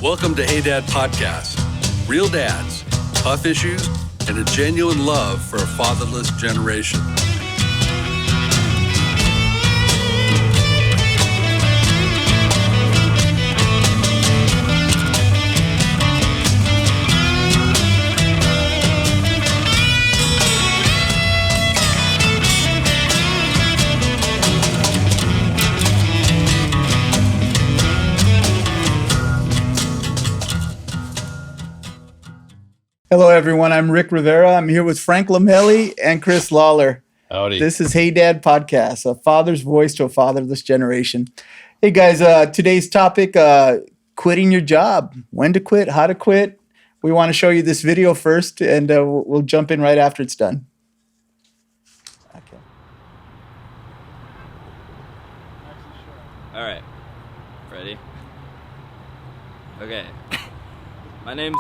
Welcome to Hey Dad Podcast. Real dads, tough issues, and a genuine love for a fatherless generation. Hello, everyone. I'm Rick Rivera. I'm here with Frank Lamelli and Chris Lawler. Howdy. This is Hey Dad Podcast, a father's voice to a fatherless generation. Hey, guys, today's topic, quitting your job. When to quit, how to quit. We want to show you this video first, and we'll jump in right after it's done. Okay. All right. Ready? Okay. My name's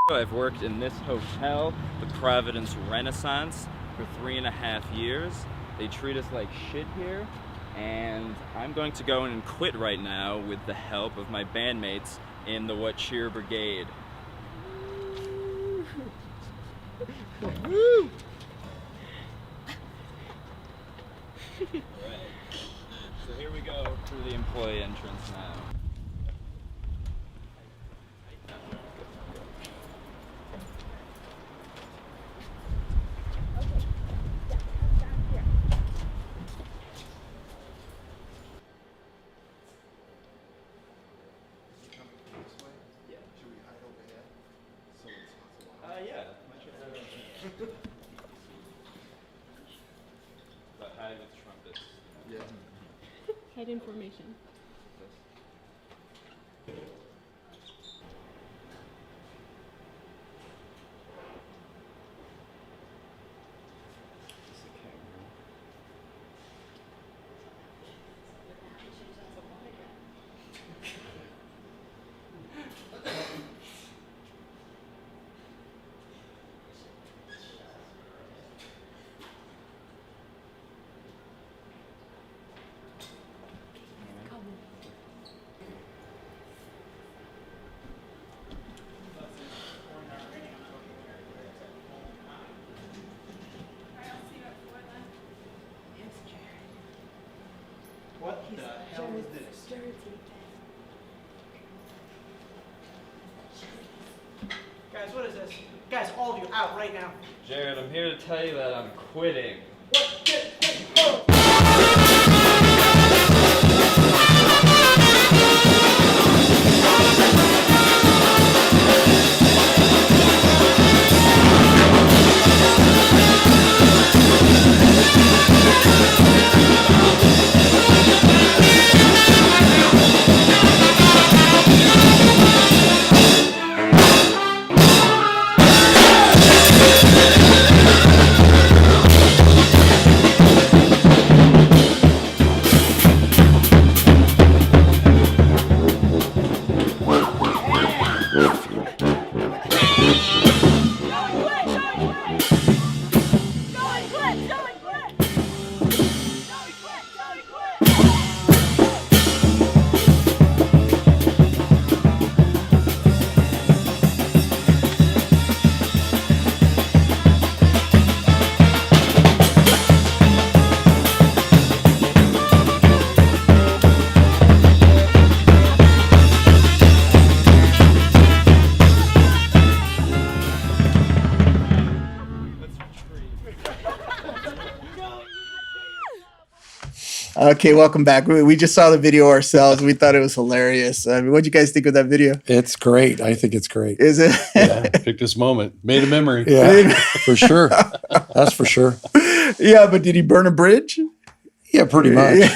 I've worked in this hotel, the Providence Renaissance, for 3.5 years. They treat us like shit here, and I'm going to go in and quit right now with the help of my bandmates in the What Cheer Brigade. Woo! Alright, so here we go through the employee entrance now. Head information. What the hell is this? Guys, what is this? Guys, all of you out right now. Jared, I'm here to tell you that I'm quitting. What? Get, Okay, welcome back. We just saw the video ourselves. We thought it was hilarious. What'd you guys think of that video? It's great. I think it's great. Is it? Yeah. Pick this moment. Made a memory. Yeah, for sure. That's for sure. Yeah, but did he burn a bridge? Yeah, pretty much.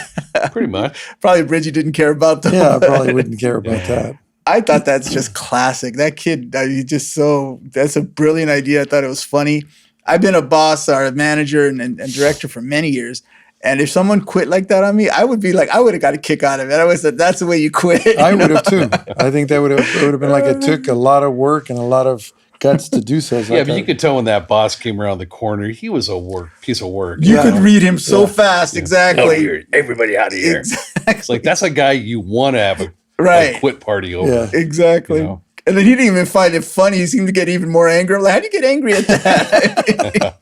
Pretty much. Probably a bridge he didn't care about, though. Yeah, I probably wouldn't care about that. I thought that's just classic. That kid, that's a brilliant idea. I thought it was funny. I've been a boss or a manager and director for many years. And if someone quit like that on me, I would be like, I would have got a kick out of it. I would have said, that's the way you quit. I would have too. I think that would have been like it took a lot of work and a lot of guts to do so. Yeah, but you could tell when that boss came around the corner, he was a piece of work. You could read him so fast. Exactly. Everybody out of here. Exactly. It's like, that's a guy you want to have Right. quit party over. Yeah. Exactly. You know? And then he didn't even find it funny. He seemed to get even more angry. I'm like, how do you get angry at that?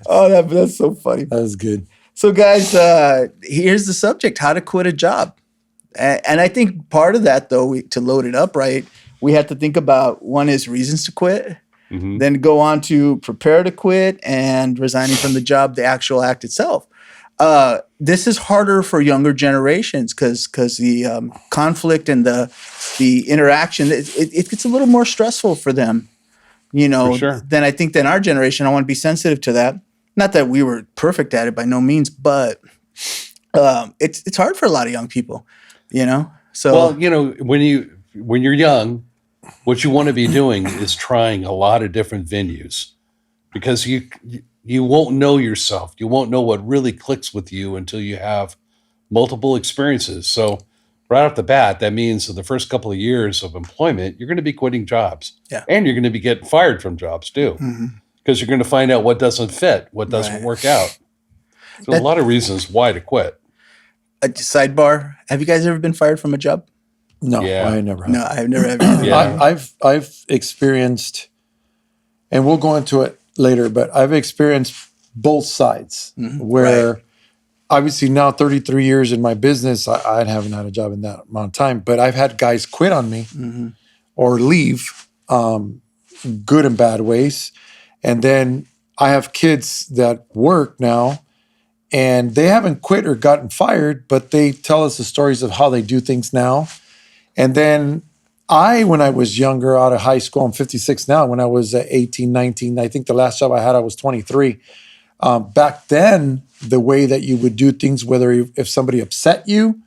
Oh, that's so funny. That was good. So, guys, here's the subject: how to quit a job. And I think part of that, though, to load it up right, we have to think about one is reasons to quit, then go on to prepare to quit and resigning from the job, the actual act itself. This is harder for younger generations because the conflict and the interaction, it gets a little more stressful for them, For sure. than our generation. I want to be sensitive to that. Not that we were perfect at it by no means, but it's hard for a lot of young people, So Well, when you're young, what you want to be doing is trying a lot of different venues, because you won't know yourself. You won't know what really clicks with you until you have multiple experiences. So right off the bat, that means in the first couple of years of employment, you're going to be quitting jobs. Yeah. And you're going to be getting fired from jobs too, because you're going to find out what doesn't fit, what doesn't work out. There's a lot of reasons why to quit. A sidebar: have you guys ever been fired from a job? No, Yeah. I never have. No, I've never ever. Yeah. I've experienced, and we'll go into it later, but I've experienced both sides where obviously now 33 years in my business, I haven't had a job in that amount of time, but I've had guys quit on me or leave, good and bad ways. And then I have kids that work now and they haven't quit or gotten fired, but they tell us the stories of how they do things now. And then when I was younger, out of high school, I'm 56 now. When I was 18, 19, I think the last job I had, I was 23. Back then, the way that you would do things, whether if somebody upset you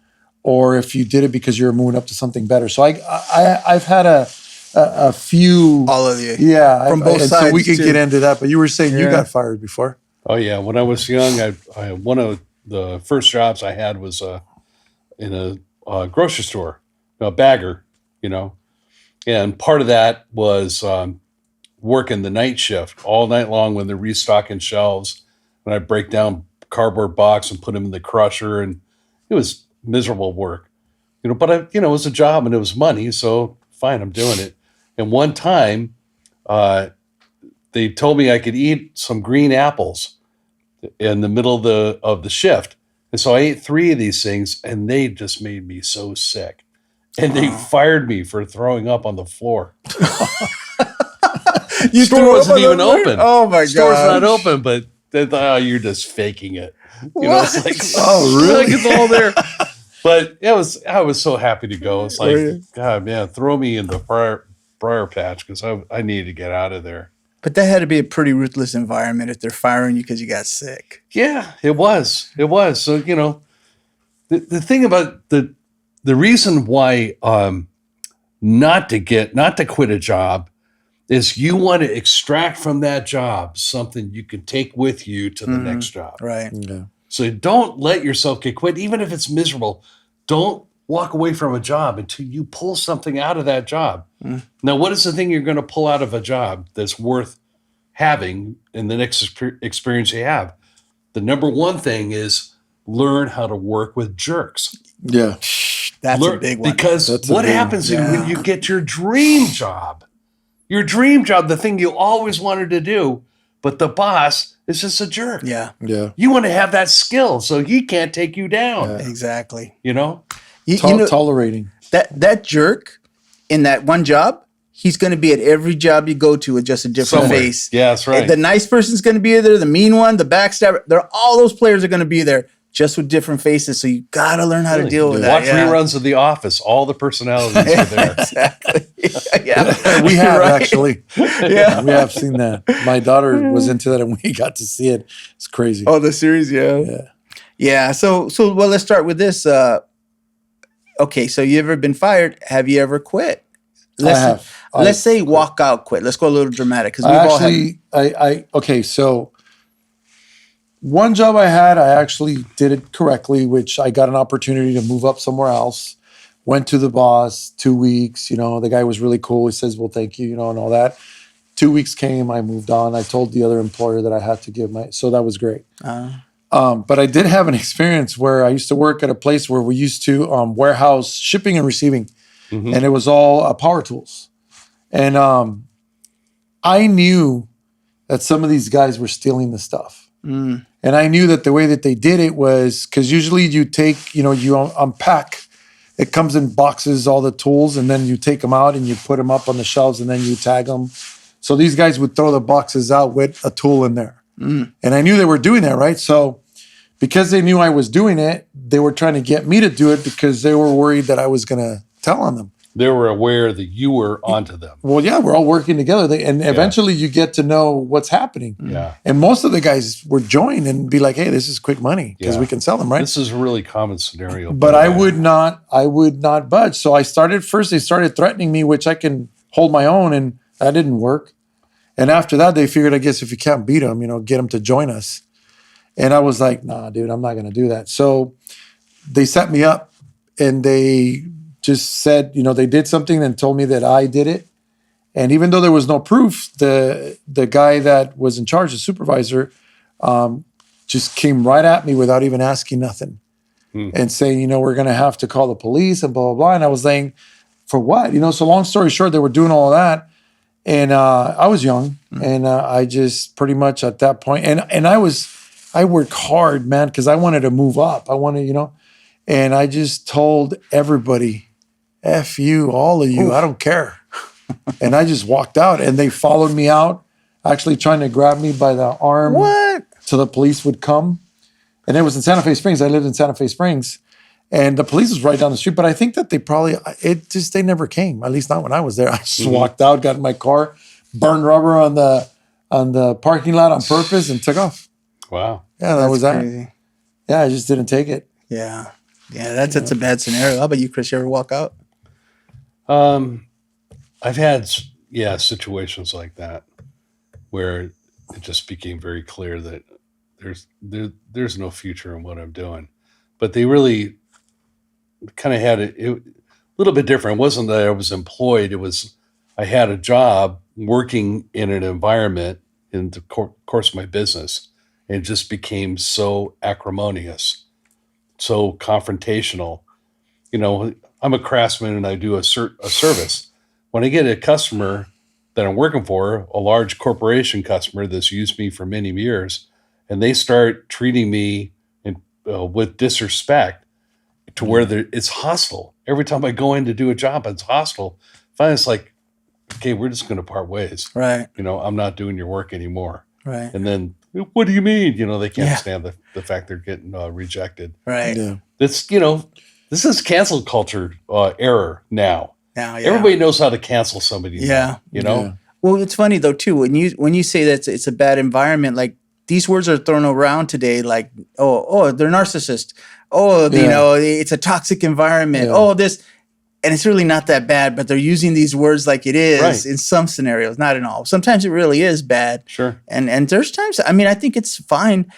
or if you did it because you were moving up to something better. So I've had a few. All of you. Yeah. From both sides. So we can too. get into that. But you were saying you got fired before. Oh yeah, when I was young, I one of the first jobs I had was in a grocery store, a bagger, and part of that was working the night shift all night long when they're restocking shelves. When I break down cardboard box and put them in the crusher, and it was miserable work, But it was a job and it was money, so fine, I'm doing it. And one time, they told me I could eat some green apples in the middle of the shift. And so I ate 3 of these things and they just made me so sick. And they fired me for throwing up on the floor. Store wasn't even open. Oh my god. Store's not open, but they thought, you're just faking it. It's like, Oh, really? Like it's all there. But I was so happy to go. It's like, God, man, throw me in the briar patch because I needed to get out of there. But that had to be a pretty ruthless environment if they're firing you because you got sick. Yeah, it was. It was. So, the thing about the reason why not to quit a job is you want to extract from that job something you can take with you to the next job. Right. Yeah. So don't let yourself get quit, even if it's miserable. Don't walk away from a job until you pull something out of that job. Now, what is the thing you're going to pull out of a job that's worth having in the next experience you have? The number one thing is learn how to work with jerks. Yeah. That's a big one. Because That's what a big happens one. when you get your dream job, the thing you always wanted to do, but the boss is just a jerk. Yeah. Yeah. You want to have that skill so he can't take you down, Exactly. you know? Tolerating. That jerk in that one job, he's going to be at every job you go to with just a different Somewhere. face. Yeah, that's right. The nice person's going to be there. The mean one, the backstabber. All those players are going to be there just with different faces. So you got to learn how to deal with that. Watch reruns of The Office. All the personalities are there. Exactly. Yeah. We have Right. actually. Yeah. We have seen that. My daughter was into that and we got to see it. It's crazy. Oh, the series, yeah. So well, let's start with this. Okay, so you ever been fired? Have you ever quit? I have. Let's say walk out quit. Let's go a little dramatic because we've all had. Okay, so one job I had, I actually did it correctly, which I got an opportunity to move up somewhere else. Went to the boss, 2 weeks, the guy was really cool. He says, well, thank you, and all that. 2 weeks came, I moved on. I told the other employer that I had to give so that was great. But I did have an experience where I used to work at a place where we used to warehouse shipping and receiving, and it was all power tools. And I knew that some of these guys were stealing the stuff. And I knew that the way that they did it was because usually you take, you unpack. It comes in boxes, all the tools, and then you take them out and you put them up on the shelves and then you tag them. So these guys would throw the boxes out with a tool in there. And I knew they were doing that, right? So because they knew I was doing it, they were trying to get me to do it because they were worried that I was going to tell on them. They were aware that you were onto them. Well, yeah, we're all working together. And eventually you get to know what's happening. Yeah. And most of the guys would join and be like, hey, this is quick money because we can sell them, right? This is a really common scenario. But I would not budge. So they started threatening me, which I can hold my own, and that didn't work. And after that, they figured, I guess if you can't beat them, get them to join us. And I was like, nah, dude, I'm not going to do that. So they set me up and they just said, they did something and told me that I did it. And even though there was no proof, the guy that was in charge, the supervisor, just came right at me without even asking nothing and saying, we're going to have to call the police and blah, blah, blah. And I was saying, for what? So long story short, they were doing all of that. And I was young and I just pretty much at that point, and I worked hard, man, because I wanted to move up. I wanted, and I just told everybody, F you, all of you, I don't care. And I just walked out and they followed me out, actually trying to grab me by the arm. What? So the police would come. And it was in Santa Fe Springs. I lived in Santa Fe Springs. And the police was right down the street. But I think that they never came, at least not when I was there. I just walked out, got in my car, burned rubber on the parking lot on purpose and took off. Wow. Yeah, that was that. Crazy. Yeah, I just didn't take it. Yeah. Yeah, that's a bad scenario. How about you, Chris? You ever walk out? I've had, situations like that where it just became very clear that there's no future in what I'm doing. But they really kind of had it a little bit different. It wasn't that I was employed. It was I had a job working in an environment in the course of my business, and it just became so acrimonious, so confrontational. I'm a craftsman and I do a service. When I get a customer that I'm working for, a large corporation customer that's used me for many years, and they start treating me with disrespect to where it's hostile. Every time I go in to do a job, it's hostile. Finally, it's like, okay, we're just going to part ways. Right. I'm not doing your work anymore. Right. And then, what do you mean? They can't stand the fact they're getting rejected. Right. Yeah. It's, this is cancel culture error now. Now, yeah. Everybody knows how to cancel somebody. Yeah. Now, Yeah. Well, it's funny though too when you say that it's a bad environment. Like these words are thrown around today. Like they're narcissist. It's a toxic environment. Yeah. Oh, this, and it's really not that bad. But they're using these words like it is Right. in some scenarios, not in all. Sometimes it really is bad. Sure. And there's times. I mean, I think it's fine.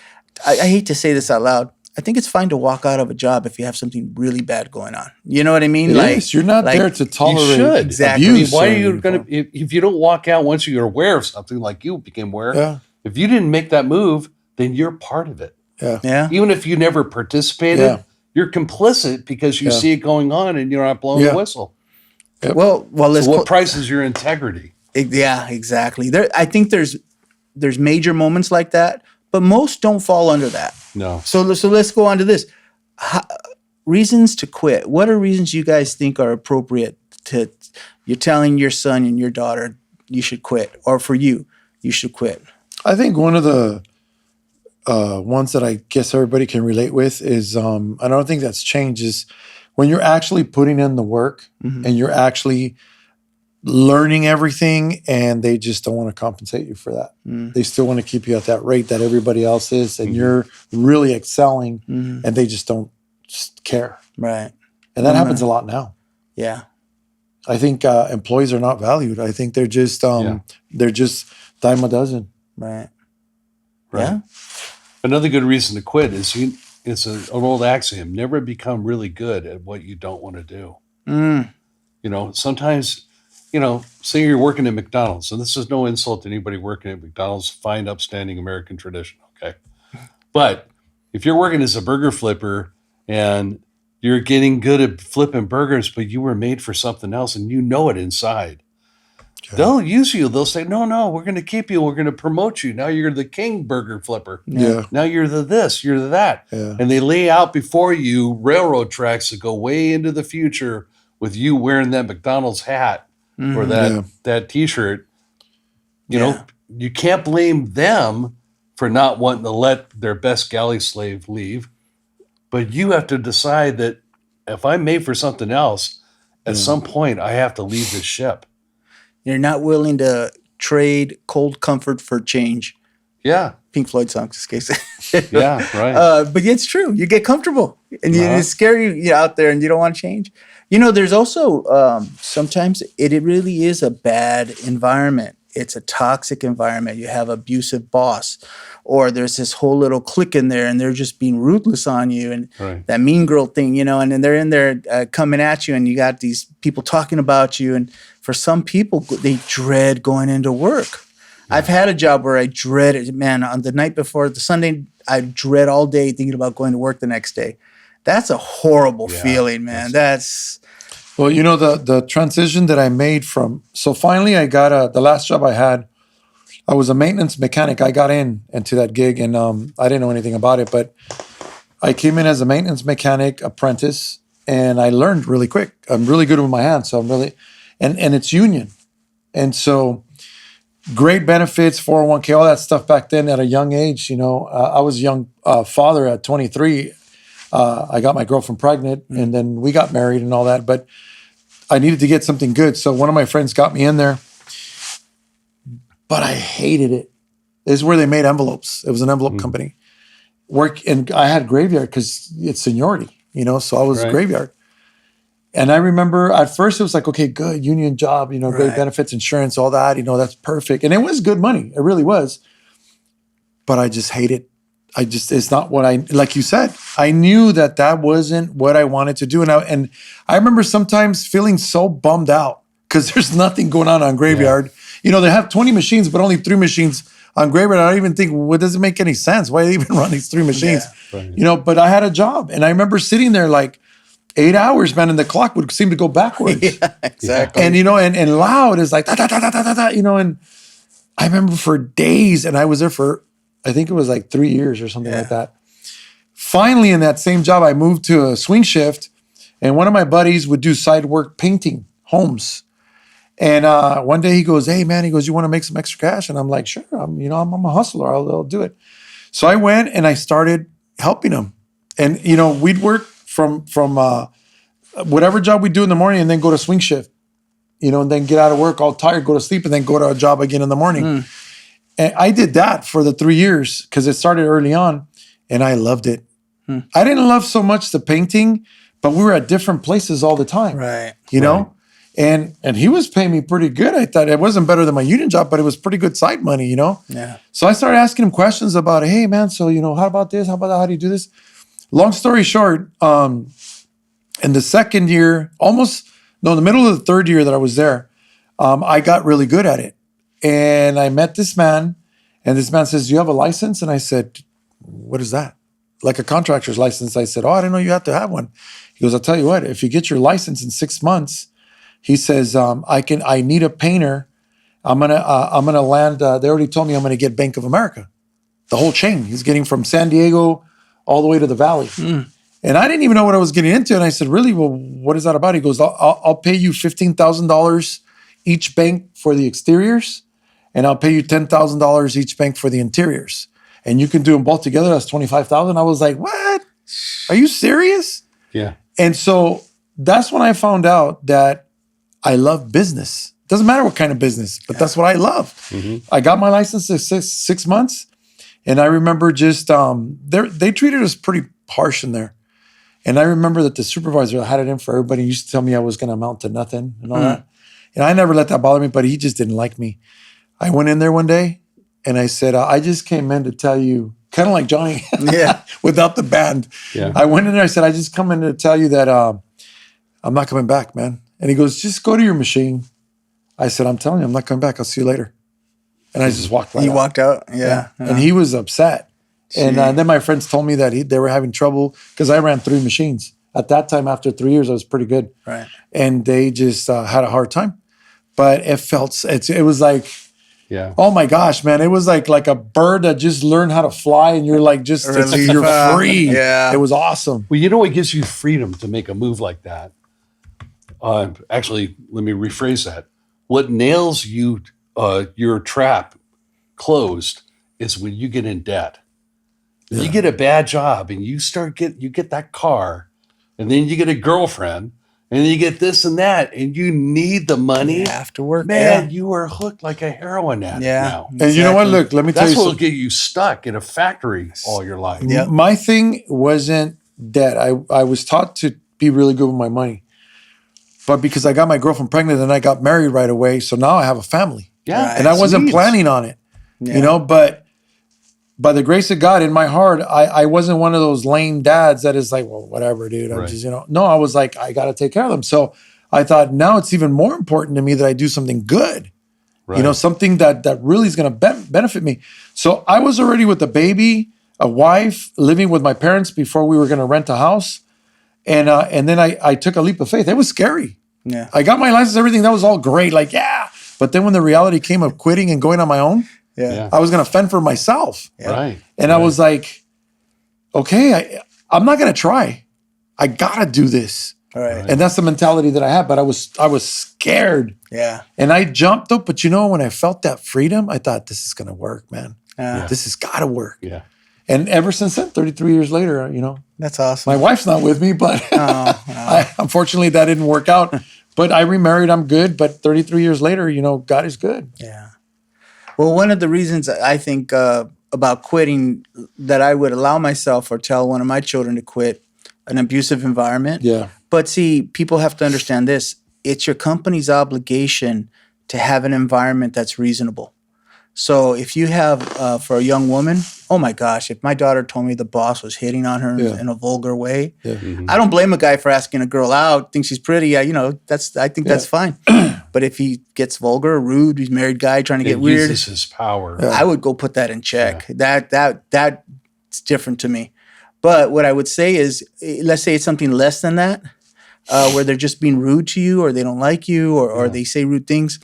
I hate to say this out loud. I think it's fine to walk out of a job if you have something really bad going on. You know what I mean? Yes, you're not there to tolerate You should. Exactly. abuse. Why or are you anything. going to, if you don't walk out once you're aware of something like you became aware, Yeah. if you didn't make that move, then you're part of it. Yeah. Yeah. Even if you never participated, Yeah. you're complicit because you Yeah. see it going on and you're not blowing Yeah. the whistle. Yep. Well, let's. So what price is your integrity? Yeah, exactly. I think there's major moments like that, but most don't fall under that. No. So let's go on to this. Reasons to quit. What are reasons you guys think are appropriate to? You're telling your son and your daughter you should quit, or for you should quit. I think one of the ones that I guess everybody can relate with is, I don't think that's changed, is when you're actually putting in the work and you're actually learning everything and they just don't want to compensate you for that. They still want to keep you at that rate that everybody else is and you're really excelling and they just don't care. Right. And that happens a lot now. Yeah. I think employees are not valued. I think they're just dime a dozen. Right. Right. Yeah. Another good reason to quit is it's an old axiom: never become really good at what you don't want to do. Sometimes, say you're working at McDonald's, and this is no insult to anybody working at McDonald's, fine, upstanding American tradition, okay? But if you're working as a burger flipper and you're getting good at flipping burgers, but you were made for something else and you know it inside, they'll use you. They'll say, no, we're going to keep you. We're going to promote you. Now you're the king burger flipper. Yeah. Now you're the this, you're the that. Yeah. And they lay out before you railroad tracks that go way into the future with you wearing that McDonald's hat or that T-shirt. You know, you can't blame them for not wanting to let their best galley slave leave. But you have to decide that if I'm made for something else, at some point I have to leave this ship. You're not willing to trade cold comfort for change. Yeah. Pink Floyd song, in this case. Yeah, right. But it's true. You get comfortable, and it's scary you're out there, and you don't want to change. You know, there's also sometimes it really is a bad environment. It's a toxic environment. You have abusive boss, or there's this whole little clique in there, and they're just being ruthless on you, and that mean girl thing, you know. And then they're in there coming at you, and you got these people talking about you. And for some people, they dread going into work. I've had a job where I dread it. Man, on the night before, the Sunday, I dread all day thinking about going to work the next day. That's a horrible feeling, man. Well, you know, the transition that I made from, so finally I got the last job I had, I was a maintenance mechanic. I got into that gig, and I didn't know anything about it, but I came in as a maintenance mechanic apprentice, and I learned really quick. I'm really good with my hands, so I'm really, and it's union. And so great benefits, 401k, all that stuff back then at a young age. You know, I was a young father at 23. I got my girlfriend pregnant, and then we got married and all that. But I needed to get something good. So one of my friends got me in there, but I hated it. This is where they made envelopes. It was an envelope company. And I had graveyard because it's seniority, you know, so I was graveyard. And I remember at first it was like, okay, good, union job, you know, great benefits, insurance, all that, you know, that's perfect. And it was good money. It really was. But I just hate it. It's not what like you said, I knew that wasn't what I wanted to do. And I remember sometimes feeling so bummed out because there's nothing going on graveyard. Yeah. You know, they have 20 machines, but only 3 machines on graveyard. I don't even think, well, it doesn't make any sense. Why they even run these 3 machines? Yeah. You know, but I had a job, and I remember sitting there like 8 hours, man, and the clock would seem to go backwards. Yeah, exactly. And, you know, and loud is like, da, da, da, da, da, da, you know, and I remember for days, and I was there for, I think it was like 3 years or something like that. Finally, in that same job, I moved to a swing shift, and one of my buddies would do side work painting homes. And one day he goes, hey, man, he goes, you want to make some extra cash? And I'm like, sure, I'm a hustler. I'll do it. So I went and I started helping him. And, you know, we'd work from whatever job we do in the morning and then go to swing shift, you know, and then get out of work all tired, go to sleep, and then go to a job again in the morning. And I did that for the 3 years because it started early on, and I loved it. I didn't love so much the painting, but we were at different places all the time. Right. You know? And he was paying me pretty good. I thought it wasn't better than my union job, but it was pretty good side money, you know? Yeah. So I started asking him questions about, hey, man, so, you know, how about this? How about that? How do you do this? Long story short, in the second year, in the middle of the third year that I was there, I got really good at it. And I met this man, and this man says, do you have a license? And I said, what is that? Like a contractor's license. I said, oh, I didn't know you have to have one. He goes, I'll tell you what, if you get your license in 6 months, he says, I need a painter. I'm gonna land, they already told me I'm gonna get Bank of America. The whole chain. He's getting from San Diego all the way to the Valley. And I didn't even know what I was getting into. And I said, really? Well, what is that about? He goes, I'll pay you $15,000 each bank for the exteriors, and I'll pay you $10,000 each bank for the interiors. And you can do them both together. That's $25,000. I was like, what? Are you serious? Yeah. And so that's when I found out that I love business. Doesn't matter what kind of business, but that's what I love. I got my license in 6 months, and I remember just they treated us pretty harsh in there. And I remember that the supervisor had it in for everybody. He used to tell me I was going to amount to nothing and all that. And I never let that bother me, but he just didn't like me. I went in there one day, and I said, I just came in to tell you, kind of like Johnny, without the band. Yeah. I went in there, I said, I just come in to tell you that I'm not coming back, man. And he goes, just go to your machine. I said, I'm telling you, I'm not coming back. I'll see you later. And I just walked right out. You walked out? Yeah. And he was upset. And then my friends told me that they were having trouble because I ran 3 machines. At that time, after 3 years, I was pretty good. Right. And they just had a hard time. But it was like, Yeah. oh my gosh, man. It was like a bird that just learned how to fly and you're like, you're free. Yeah. It was awesome. Well, you know what gives you freedom to make a move like that? Actually, let me rephrase that. What nails you, your trap closed, is when you get in debt. You get a bad job and you get that car, and then you get a girlfriend, and then you get this and that, and you need the money. You have to work. Man, you are hooked like a heroin addict now. And you know what? Look, let me tell That's you what will something. get you stuck in a factory all your life. Yep. My thing wasn't debt. I was taught to be really good with my money. But because I got my girlfriend pregnant and I got married right away, so now I have a family. Yeah. Right. And I wasn't Needs. planning on it, Yeah. but by the grace of God in my heart, I wasn't one of those lame dads that is like, well, whatever, dude. I'm Right. just, no, I was like, I got to take care of them. So I thought now it's even more important to me that I do something good, Right. something that really is going to benefit me. So I was already with a baby, a wife, living with my parents before we were going to rent a house. And then I took a leap of faith. It was scary. Yeah. I got my license, everything. That was all great. Like, yeah. But then when the reality came of quitting and going on my own, Yeah. I was going to fend for myself. Right. And I was like, okay, I'm not going to try. I got to do this. All right. And that's the mentality that I had. But I was scared. Yeah. And I jumped up. But when I felt that freedom, I thought, this is going to work, man. Yeah. This has got to work. Yeah. And ever since then, 33 years later, That's awesome. my wife's not with me, but unfortunately that didn't work out. But I remarried, I'm good. But 33 years later, God is good. Yeah. Well, one of the reasons I think about quitting that I would allow myself or tell one of my children to quit an abusive environment. Yeah. But see, people have to understand this. It's your company's obligation to have an environment that's reasonable. So if you have, for a young woman, oh my gosh, if my daughter told me the boss was hitting on her in a vulgar way, I don't blame a guy for asking a girl out, thinks she's pretty. I think that's fine. But if he gets vulgar, rude, he's a married guy trying to get weird, Uses his power. I would go put that in check. That's different to me. But what I would say is, let's say it's something less than that, where they're just being rude to you, or they don't like you, or they say rude things.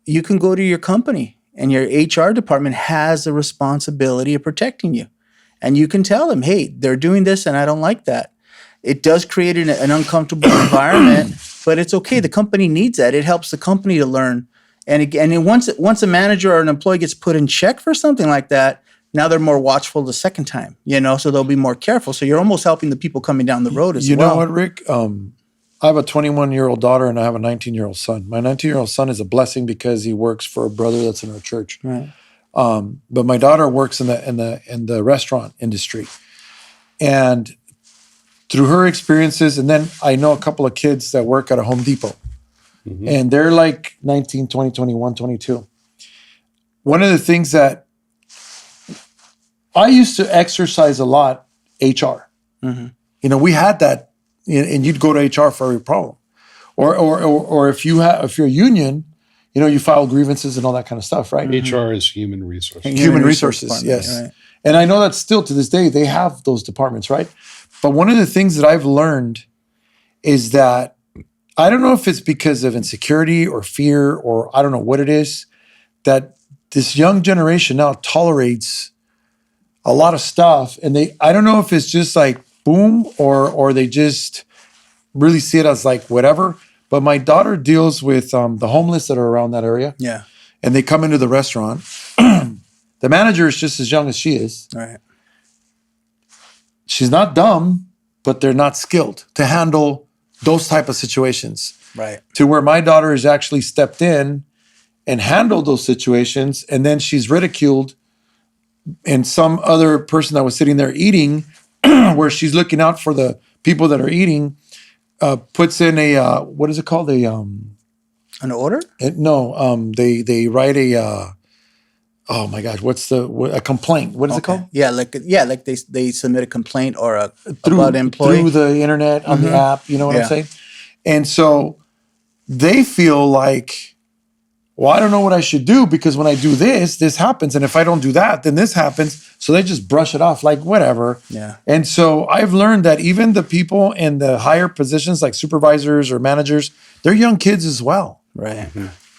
You can go to your company. And your HR department has a responsibility of protecting you. And you can tell them, hey, they're doing this and I don't like that. It does create an uncomfortable environment, but it's okay. The company needs that. It helps the company to learn. And once a manager or an employee gets put in check for something like that, now they're more watchful the second time, so they'll be more careful. So you're almost helping the people coming down the road as well. You know what, Rick? I have a 21-year-old daughter and I have a 19-year-old son. My 19-year-old son is a blessing because he works for a brother that's in our church. Right. But my daughter works in the restaurant industry. And through her experiences, and then I know a couple of kids that work at a Home Depot. Mm-hmm. And they're like 19, 20, 21, 22. One of the things that I used to exercise a lot, HR. Mm-hmm. We had that. And you'd go to HR for every problem, or if you're a union, you file grievances and all that kind of stuff, right? HR is human resources. Human resources, yes. Right. And I know that still to this day they have those departments, right? But one of the things that I've learned is that I don't know if it's because of insecurity or fear or I don't know what it is, that this young generation now tolerates a lot of stuff, and I don't know if it's just like boom, or they just really see it as like whatever. But my daughter deals with the homeless that are around that area. Yeah. And they come into the restaurant. The manager is just as young as she is. Right. She's not dumb, but they're not skilled to handle those type of situations. Right. To where my daughter has actually stepped in and handled those situations. And then she's ridiculed. And some other person that was sitting there eating, where she's looking out for the people that are eating, puts in a what is it called? An order? They write a oh my gosh, a complaint? What is it called? Yeah, like they submit a complaint or about an employee through the internet on the app. You know what I'm saying? And so they feel like, well, I don't know what I should do because when I do this happens. And if I don't do that, then this happens. So they just brush it off like whatever. Yeah. And so I've learned that even the people in the higher positions like supervisors or managers, they're young kids as well. Right.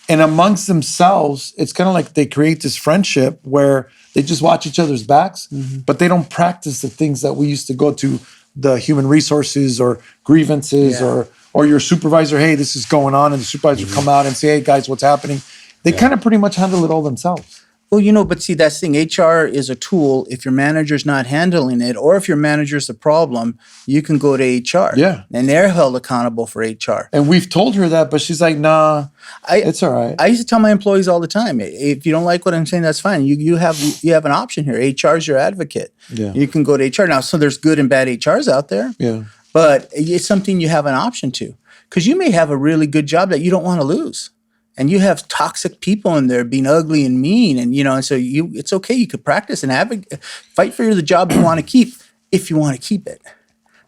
And amongst themselves, it's kind of like they create this friendship where they just watch each other's backs, but they don't practice the things that we used to go to the human resources or grievances or your supervisor, hey, this is going on. And the supervisor come out and say, hey, guys, what's happening? They kind of pretty much handle it all themselves. Well, but see, that's the thing. HR is a tool. If your manager's not handling it, or if your manager's the problem, you can go to HR. Yeah. And they're held accountable for HR. And we've told her that, but she's like, nah, it's all right. I used to tell my employees all the time, if you don't like what I'm saying, that's fine. You have an option here. HR is your advocate. Yeah. You can go to HR. Now, so there's good and bad HRs out there. Yeah. But it's something you have an option to. Because you may have a really good job that you don't want to lose. And you have toxic people in there being ugly and mean. And, and so it's okay. You could practice and fight for the job you want to keep if you want to keep it.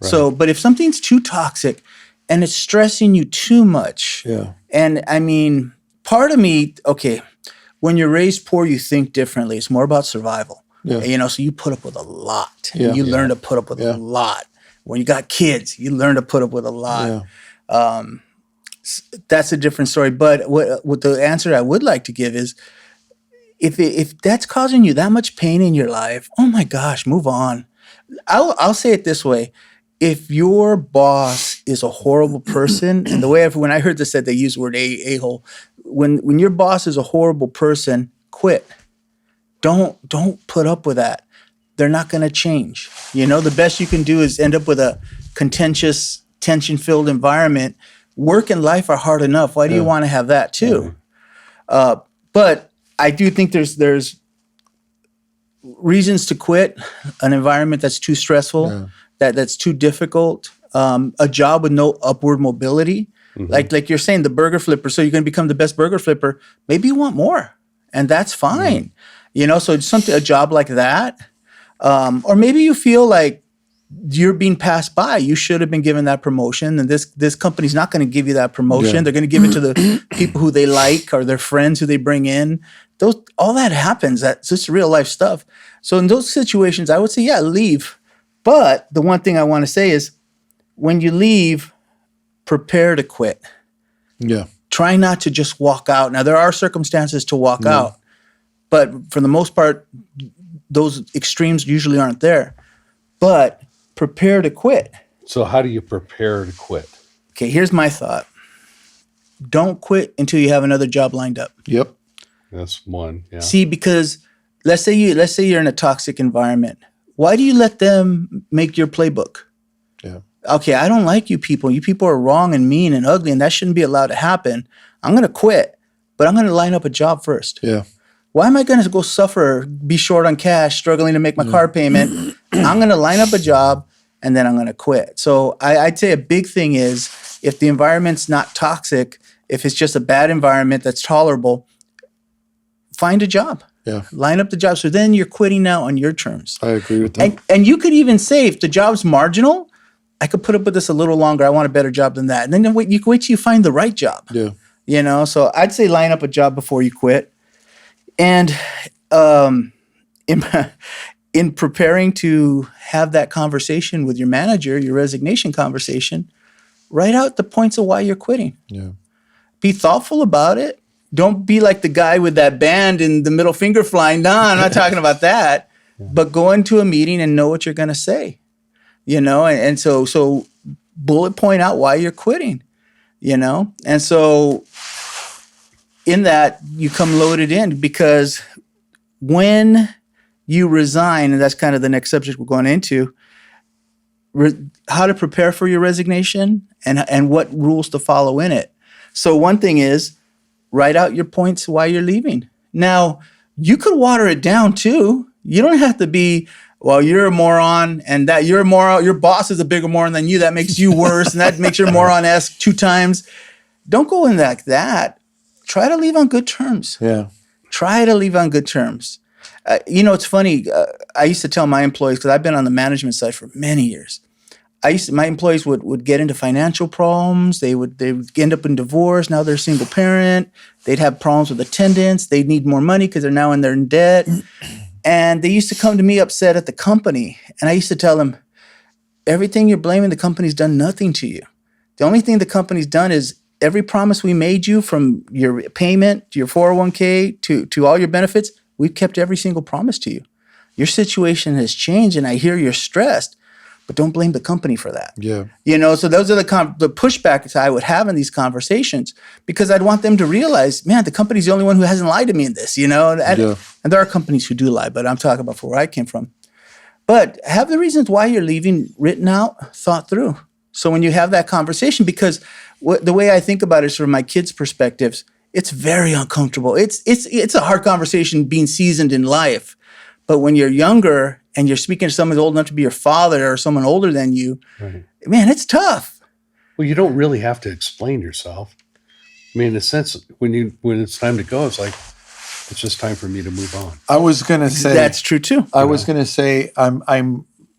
Right. So, but if something's too toxic and it's stressing you too much. Yeah. And I mean, part of me, okay, when you're raised poor, you think differently. It's more about survival. Yeah. So you put up with a lot. Yeah. You learn to put up with a lot. When you got kids, you learn to put up with a lot. Yeah. That's a different story. But what the answer I would like to give is, if that's causing you that much pain in your life, oh my gosh, move on. I'll say it this way: if your boss is a horrible person, and the way when I heard this said, they use the word a-hole. When your boss is a horrible person, quit. Don't put up with that. They're not going to change. The best you can do is end up with a contentious, tension-filled environment. Work and life are hard enough. Why do you want to have that too? But I do think there's reasons to quit an environment that's too stressful, that's too difficult, a job with no upward mobility. Like you're saying, the burger flipper. So you're going to become the best burger flipper. Maybe you want more, and that's fine. So it's a job like that. Or maybe you feel like you're being passed by. You should have been given that promotion, and this company's not going to give you that promotion. Yeah. They're going to give it to the people who they like or their friends who they bring in. All that happens. That's just real life stuff. So in those situations, I would say, leave. But the one thing I want to say is, when you leave, prepare to quit. Yeah. Try not to just walk out. Now, there are circumstances to walk out, but for the most part, those extremes usually aren't there. But prepare to quit. So how do you prepare to quit? Okay, here's my thought. Don't quit until you have another job lined up. Yep. That's one. Yeah. See, because let's say you're in a toxic environment. Why do you let them make your playbook? Yeah. Okay, I don't like you people. You people are wrong and mean and ugly, and that shouldn't be allowed to happen. I'm going to quit, but I'm going to line up a job first. Yeah. Why am I going to go suffer, be short on cash, struggling to make my car payment? I'm going to line up a job, and then I'm going to quit. So I'd say a big thing is, if the environment's not toxic, if it's just a bad environment that's tolerable, find a job. Yeah. Line up the job. So then you're quitting now on your terms. I agree with that. And you could even say, if the job's marginal, I could put up with this a little longer. I want a better job than that. And then wait till you find the right job. Yeah. So I'd say line up a job before you quit. And in preparing to have that conversation with your manager, your resignation conversation, write out the points of why you're quitting. Yeah. Be thoughtful about it. Don't be like the guy with that band and the middle finger flying. No, I'm not talking about that. But go into a meeting and know what you're going to say. And so bullet point out why you're quitting. And so in that, you come loaded in, because when you resign, and that's kind of the next subject we're going into, how to prepare for your resignation and what rules to follow in it. So one thing is, write out your points why you're leaving. Now, you could water it down too. You don't have to be, well, you're a moron, and that you're a moron, your boss is a bigger moron than you. That makes you worse, and that makes your moron-esque 2 times. Don't go in like that. Try to leave on good terms. Yeah. Try to leave on good terms. It's funny. I used to tell my employees, because I've been on the management side for many years, My employees would get into financial problems. They would end up in divorce. Now they're a single parent. They'd have problems with attendance. They'd need more money because they're in debt. And they used to come to me upset at the company. And I used to tell them, everything you're blaming the company's done nothing to you. The only thing the company's done is every promise we made you, from your payment to your 401k to all your benefits, we've kept every single promise to you. Your situation has changed, and I hear you're stressed, but don't blame the company for that. Yeah. So those are the pushbacks I would have in these conversations, because I'd want them to realize, man, the company's the only one who hasn't lied to me in this, And there are companies who do lie, but I'm talking about where I came from. But have the reasons why you're leaving written out, thought through. So when you have that conversation, because the way I think about it is from my kids' perspectives, it's very uncomfortable. It's a hard conversation being seasoned in life. But when you're younger and you're speaking to someone who's old enough to be your father or someone older than you, man, it's tough. Well, you don't really have to explain yourself. I mean, in a sense, when it's time to go, it's like, it's just time for me to move on. I was gonna say that's true too. I was gonna say I'm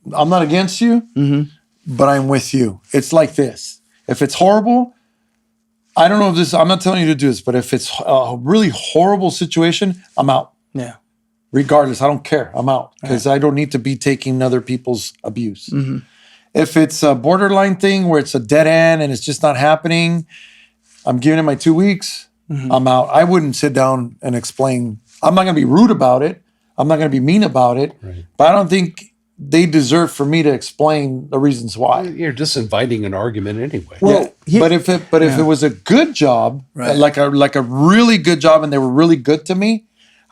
not against you, but I'm with you. It's like this. If it's horrible, I don't know if this. I'm not telling you to do this, but if it's a really horrible situation, I'm out. Yeah. Regardless, I don't care. I'm out because I don't need to be taking other people's abuse. If it's a borderline thing where it's a dead end and it's just not happening, I'm giving it my 2 weeks. I'm out. I wouldn't sit down and explain. I'm not going to be rude about it. I'm not going to be mean about it. But I don't think they deserve for me to explain the reasons why. You're just inviting an argument anyway. Well, but if it was a good job, like a really good job, and they were really good to me,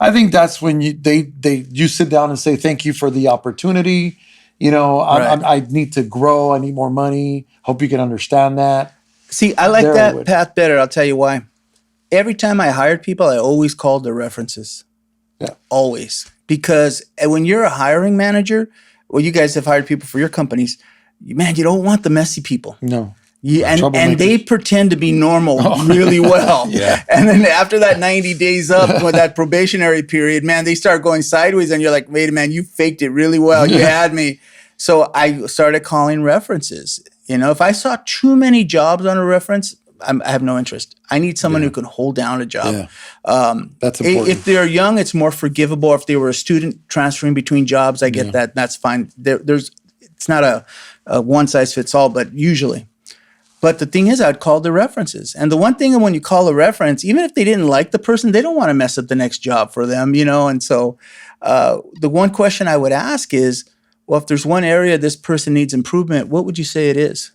I think that's when you sit down and say thank you for the opportunity. I need to grow. I need more money. Hope you can understand that. See, I like that path better. I'll tell you why. Every time I hired people, I always called their references. Yeah. Always. Because when you're a hiring manager, well, you guys have hired people for your companies, man, you don't want the messy people. No. And they pretend to be normal really well. And then after that 90 days up with that probationary period, man, they start going sideways and you're like, wait a minute, you faked it really well. You had me. So I started calling references. If I saw too many jobs on a reference, I have no interest. I need someone who can hold down a job. That's important. If they're young, it's more forgivable. If they were a student transferring between jobs, I get that. That's fine. It's not a one size fits all, but usually. But the thing is, I'd call the references. And the one thing when you call a reference, even if they didn't like the person, they don't want to mess up the next job for them, And so the one question I would ask is, well, if there's one area this person needs improvement, what would you say it is?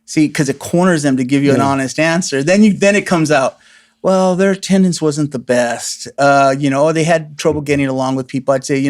See, because it corners them to give you an honest answer. Then it comes out, well, their attendance wasn't the best. They had trouble getting along with people. I'd say,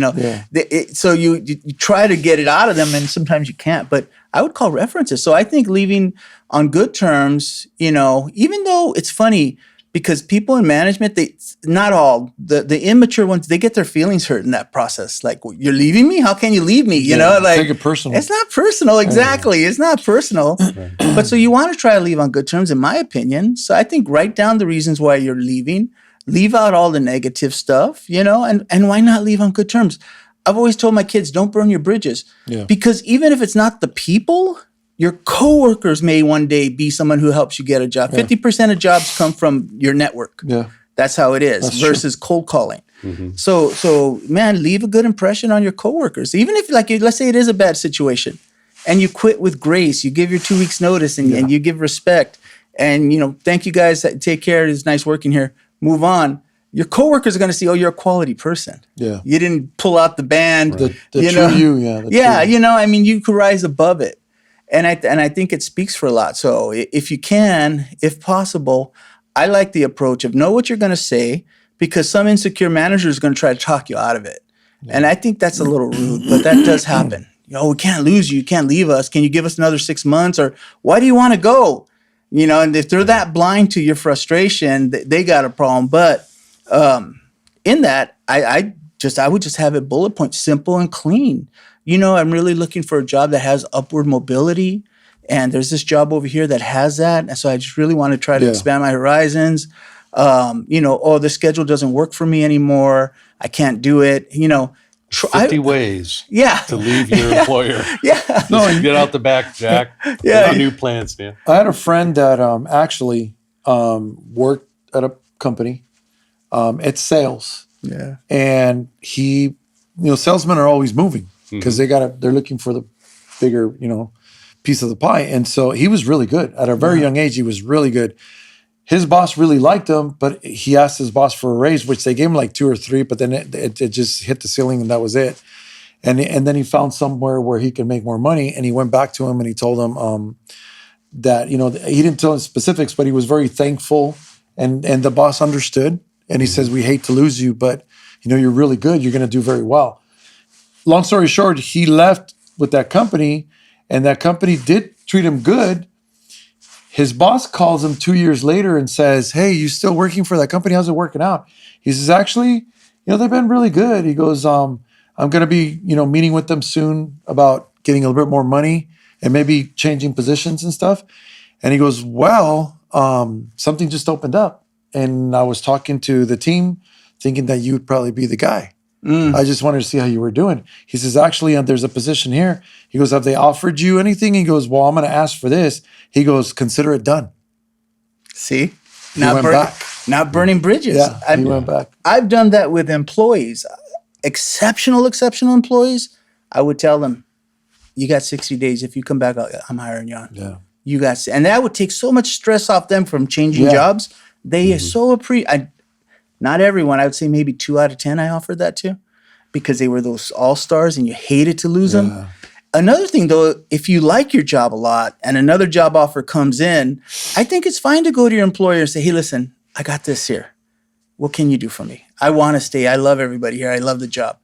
so you try to get it out of them, and sometimes you can't. But I would call references. So I think leaving on good terms, even though it's funny, because people in management, not all, the immature ones, they get their feelings hurt in that process. Like, you're leaving me? How can you leave me? Take it personal. It's not personal, exactly. It's not personal. But so you want to try to leave on good terms, in my opinion. So I think write down the reasons why you're leaving. Leave out all the negative stuff, and why not leave on good terms? I've always told my kids, don't burn your bridges. Because even if it's not the people, your coworkers may one day be someone who helps you get a job. 50% of jobs come from your network. That's how it is versus cold calling. So man, leave a good impression on your coworkers. Even if, let's say it is a bad situation and you quit with grace, you give your 2 weeks notice and you give respect and, thank you guys, take care. It's nice working here. Move on. Your coworkers are going to see, oh, you're a quality person. You didn't pull out the band. The true you. You could rise above it. And I think it speaks for a lot. So if you can, if possible, I like the approach of know what you're going to say, because some insecure manager is going to try to talk you out of it. And I think that's a little rude, but that does happen. We can't lose you. You can't leave us. Can you give us another 6 months? Or why do you want to go? And if they're that blind to your frustration, they got a problem. But in that, I would just have it bullet point, simple and clean. I'm really looking for a job that has upward mobility, and there's this job over here that has that. And so I just really want to try to expand my horizons. The schedule doesn't work for me anymore. I can't do it. 50 ways Yeah. to leave your employer. Yeah. No, Just get out the back, Jack. Yeah. Make a new plans, man. I had a friend that actually worked at a company. It's sales, Yeah. and he, salesmen are always moving because they're looking for the bigger, piece of the pie. And so he was really good at a very young age. He was really good. His boss really liked him, but he asked his boss for a raise, which they gave him like 2 or 3, but then it just hit the ceiling and that was it. And then he found somewhere where he could make more money, and he went back to him and he told him that, he didn't tell him specifics, but he was very thankful, and the boss understood. And he says, we hate to lose you, but you're really good. You're going to do very well. Long story short, he left with that company, and that company did treat him good. His boss calls him 2 years later and says, hey, you still working for that company? How's it working out? He says, actually, they've been really good. He goes, I'm going to be, meeting with them soon about getting a little bit more money and maybe changing positions and stuff. And he goes, well, something just opened up. And I was talking to the team thinking that you would probably be the guy. I just wanted to see how you were doing. He says, actually, there's a position here. He goes, have they offered you anything? He goes, well, I'm going to ask for this. He goes, consider it done. See? He went back. Not burning bridges. Yeah, he went back. I've done that with employees. Exceptional employees. I would tell them, you got 60 days. If you come back, I'm hiring you on. Yeah. You got, and that would take so much stress off them from changing jobs. They so appreciate. Not everyone. I would say maybe 2 out of 10 I offered that to, because they were those all-stars and you hated to lose them. Another thing, though, if you like your job a lot and another job offer comes in, I think it's fine to go to your employer and say, hey, listen, I got this here. What can you do for me? I want to stay. I love everybody here. I love the job.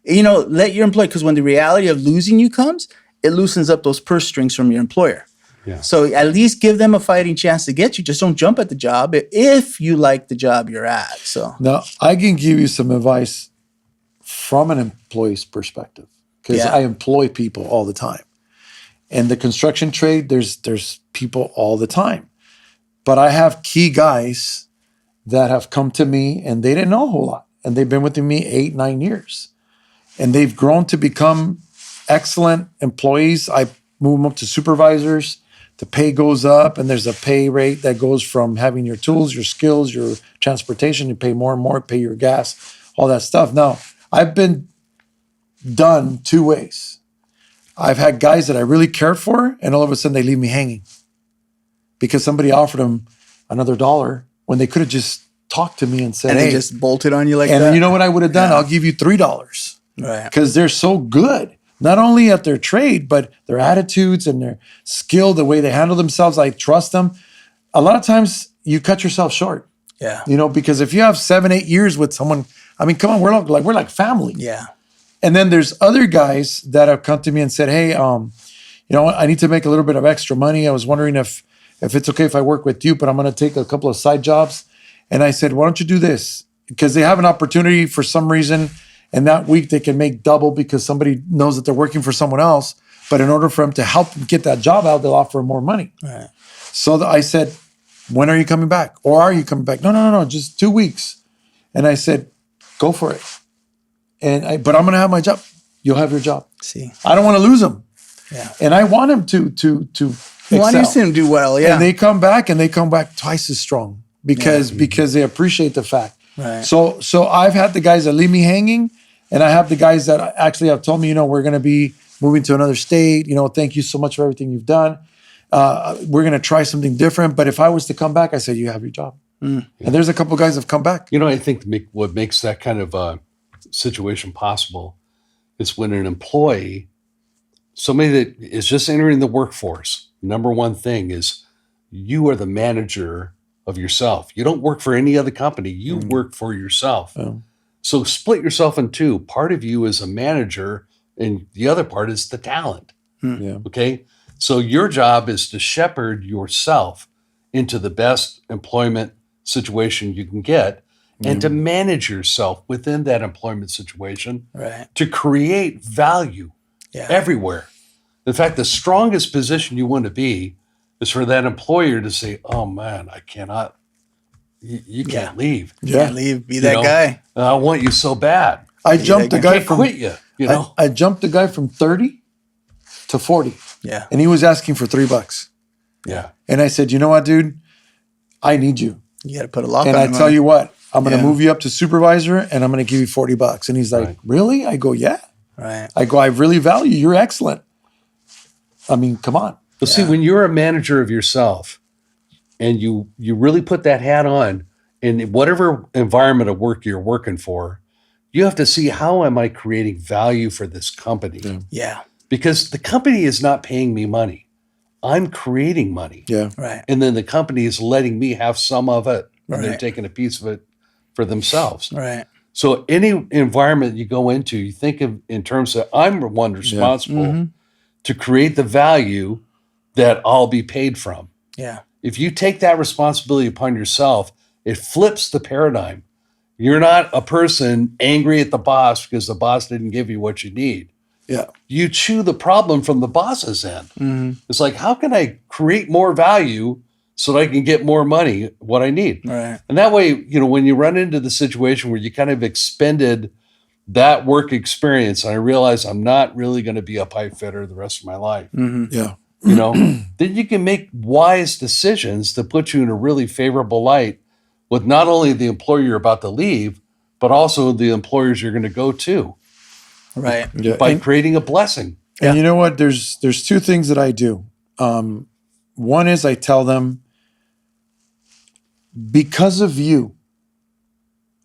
Let your employer, because when the reality of losing you comes, it loosens up those purse strings from your employer. Yeah. So at least give them a fighting chance to get you. Just don't jump at the job if you like the job you're at. So Now, I can give you some advice from an employee's perspective, because I employ people all the time. In the construction trade, there's people all the time. But I have key guys that have come to me and they didn't know a whole lot. And they've been with me 8, 9 years. And they've grown to become excellent employees. I move them up to supervisors. The pay goes up, and there's a pay rate that goes from having your tools, your skills, your transportation. You pay more and more, pay your gas, all that stuff. Now, I've been done 2 ways. I've had guys that I really cared for, and all of a sudden they leave me hanging because somebody offered them another $1 when they could have just talked to me and said, and hey, they just bolted on you like that. and you know what I would have done? I'll give you $3. Right. Because they're so good, not only at their trade, but their attitudes and their skill, the way they handle themselves. I trust them. A lot of times you cut yourself short, Yeah. because if you have 7, 8 years with someone, I mean, come on, we're like family. Yeah. And then there's other guys that have come to me and said, hey, I need to make a little bit of extra money. I was wondering if it's okay if I work with you, but I'm going to take a couple of side jobs. And I said, why don't you do this? Because they have an opportunity for some reason, and that week they can make double because somebody knows that they're working for someone else. But in order for them to help get that job out, they'll offer more money. Right. So I said, when are you coming back? Or are you coming back? No, just 2 weeks. And I said, go for it. But I'm going to have my job. You'll have your job. See. I don't want to lose them. Yeah. And I want him to You want excel. him to do well. Yeah. And they come back twice as strong because they appreciate the fact. Right. So I've had the guys that leave me hanging, and I have the guys that actually have told me, we're going to be moving to another state. Thank you so much for everything you've done. We're going to try something different. But if I was to come back, I said, you have your job. And there's a couple guys that have come back. I think what makes that kind of situation possible is when an employee, somebody that is just entering the workforce, number one thing is you are the manager of yourself. You don't work for any other company. You work for yourself. Oh. So split yourself in two. Part of you is a manager and the other part is the talent. Yeah. Okay. So your job is to shepherd yourself into the best employment situation you can get and to manage yourself within that employment situation Right. to create value everywhere. In fact, the strongest position you want to be is for that employer to say, oh man, I cannot, you can't leave. Can't leave. Be that guy. I want you so bad. I jumped the guy Can't from quit you. You know. I jumped the guy from 30 to 40. Yeah. And he was asking for $3. Yeah. And I said, you know what, dude? I need you. You got to put a lock And on I him, tell huh? you what, I'm going to Yeah. move you up to supervisor and I'm going to give you $40. And he's like, Right. really? I go, yeah. Right. I go, I really value you. You're excellent. I mean, come on. But see, when you're a manager of yourself and you really put that hat on in whatever environment of work you're working for, you have to see, how am I creating value for this company? Yeah. Because the company is not paying me money. I'm creating money. Yeah. Right. And then the company is letting me have some of it. And they're Right. taking a piece of it for themselves. Right. So any environment you go into, you think of in terms of, I'm the one responsible to create the value that I'll be paid from. Yeah. If you take that responsibility upon yourself, it flips the paradigm. You're not a person angry at the boss because the boss didn't give you what you need. Yeah. You chew the problem from the boss's end. It's like, how can I create more value so that I can get more money, what I need? Right. And that way, when you run into the situation where you kind of expended that work experience, and I realize I'm not really going to be a pipe fitter the rest of my life, Yeah. then you can make wise decisions that put you in a really favorable light with not only the employer you're about to leave, but also the employers you're going to go to Right. Yeah. by And, creating a blessing. and you know what? There's two things that I do. One is I tell them, because of you,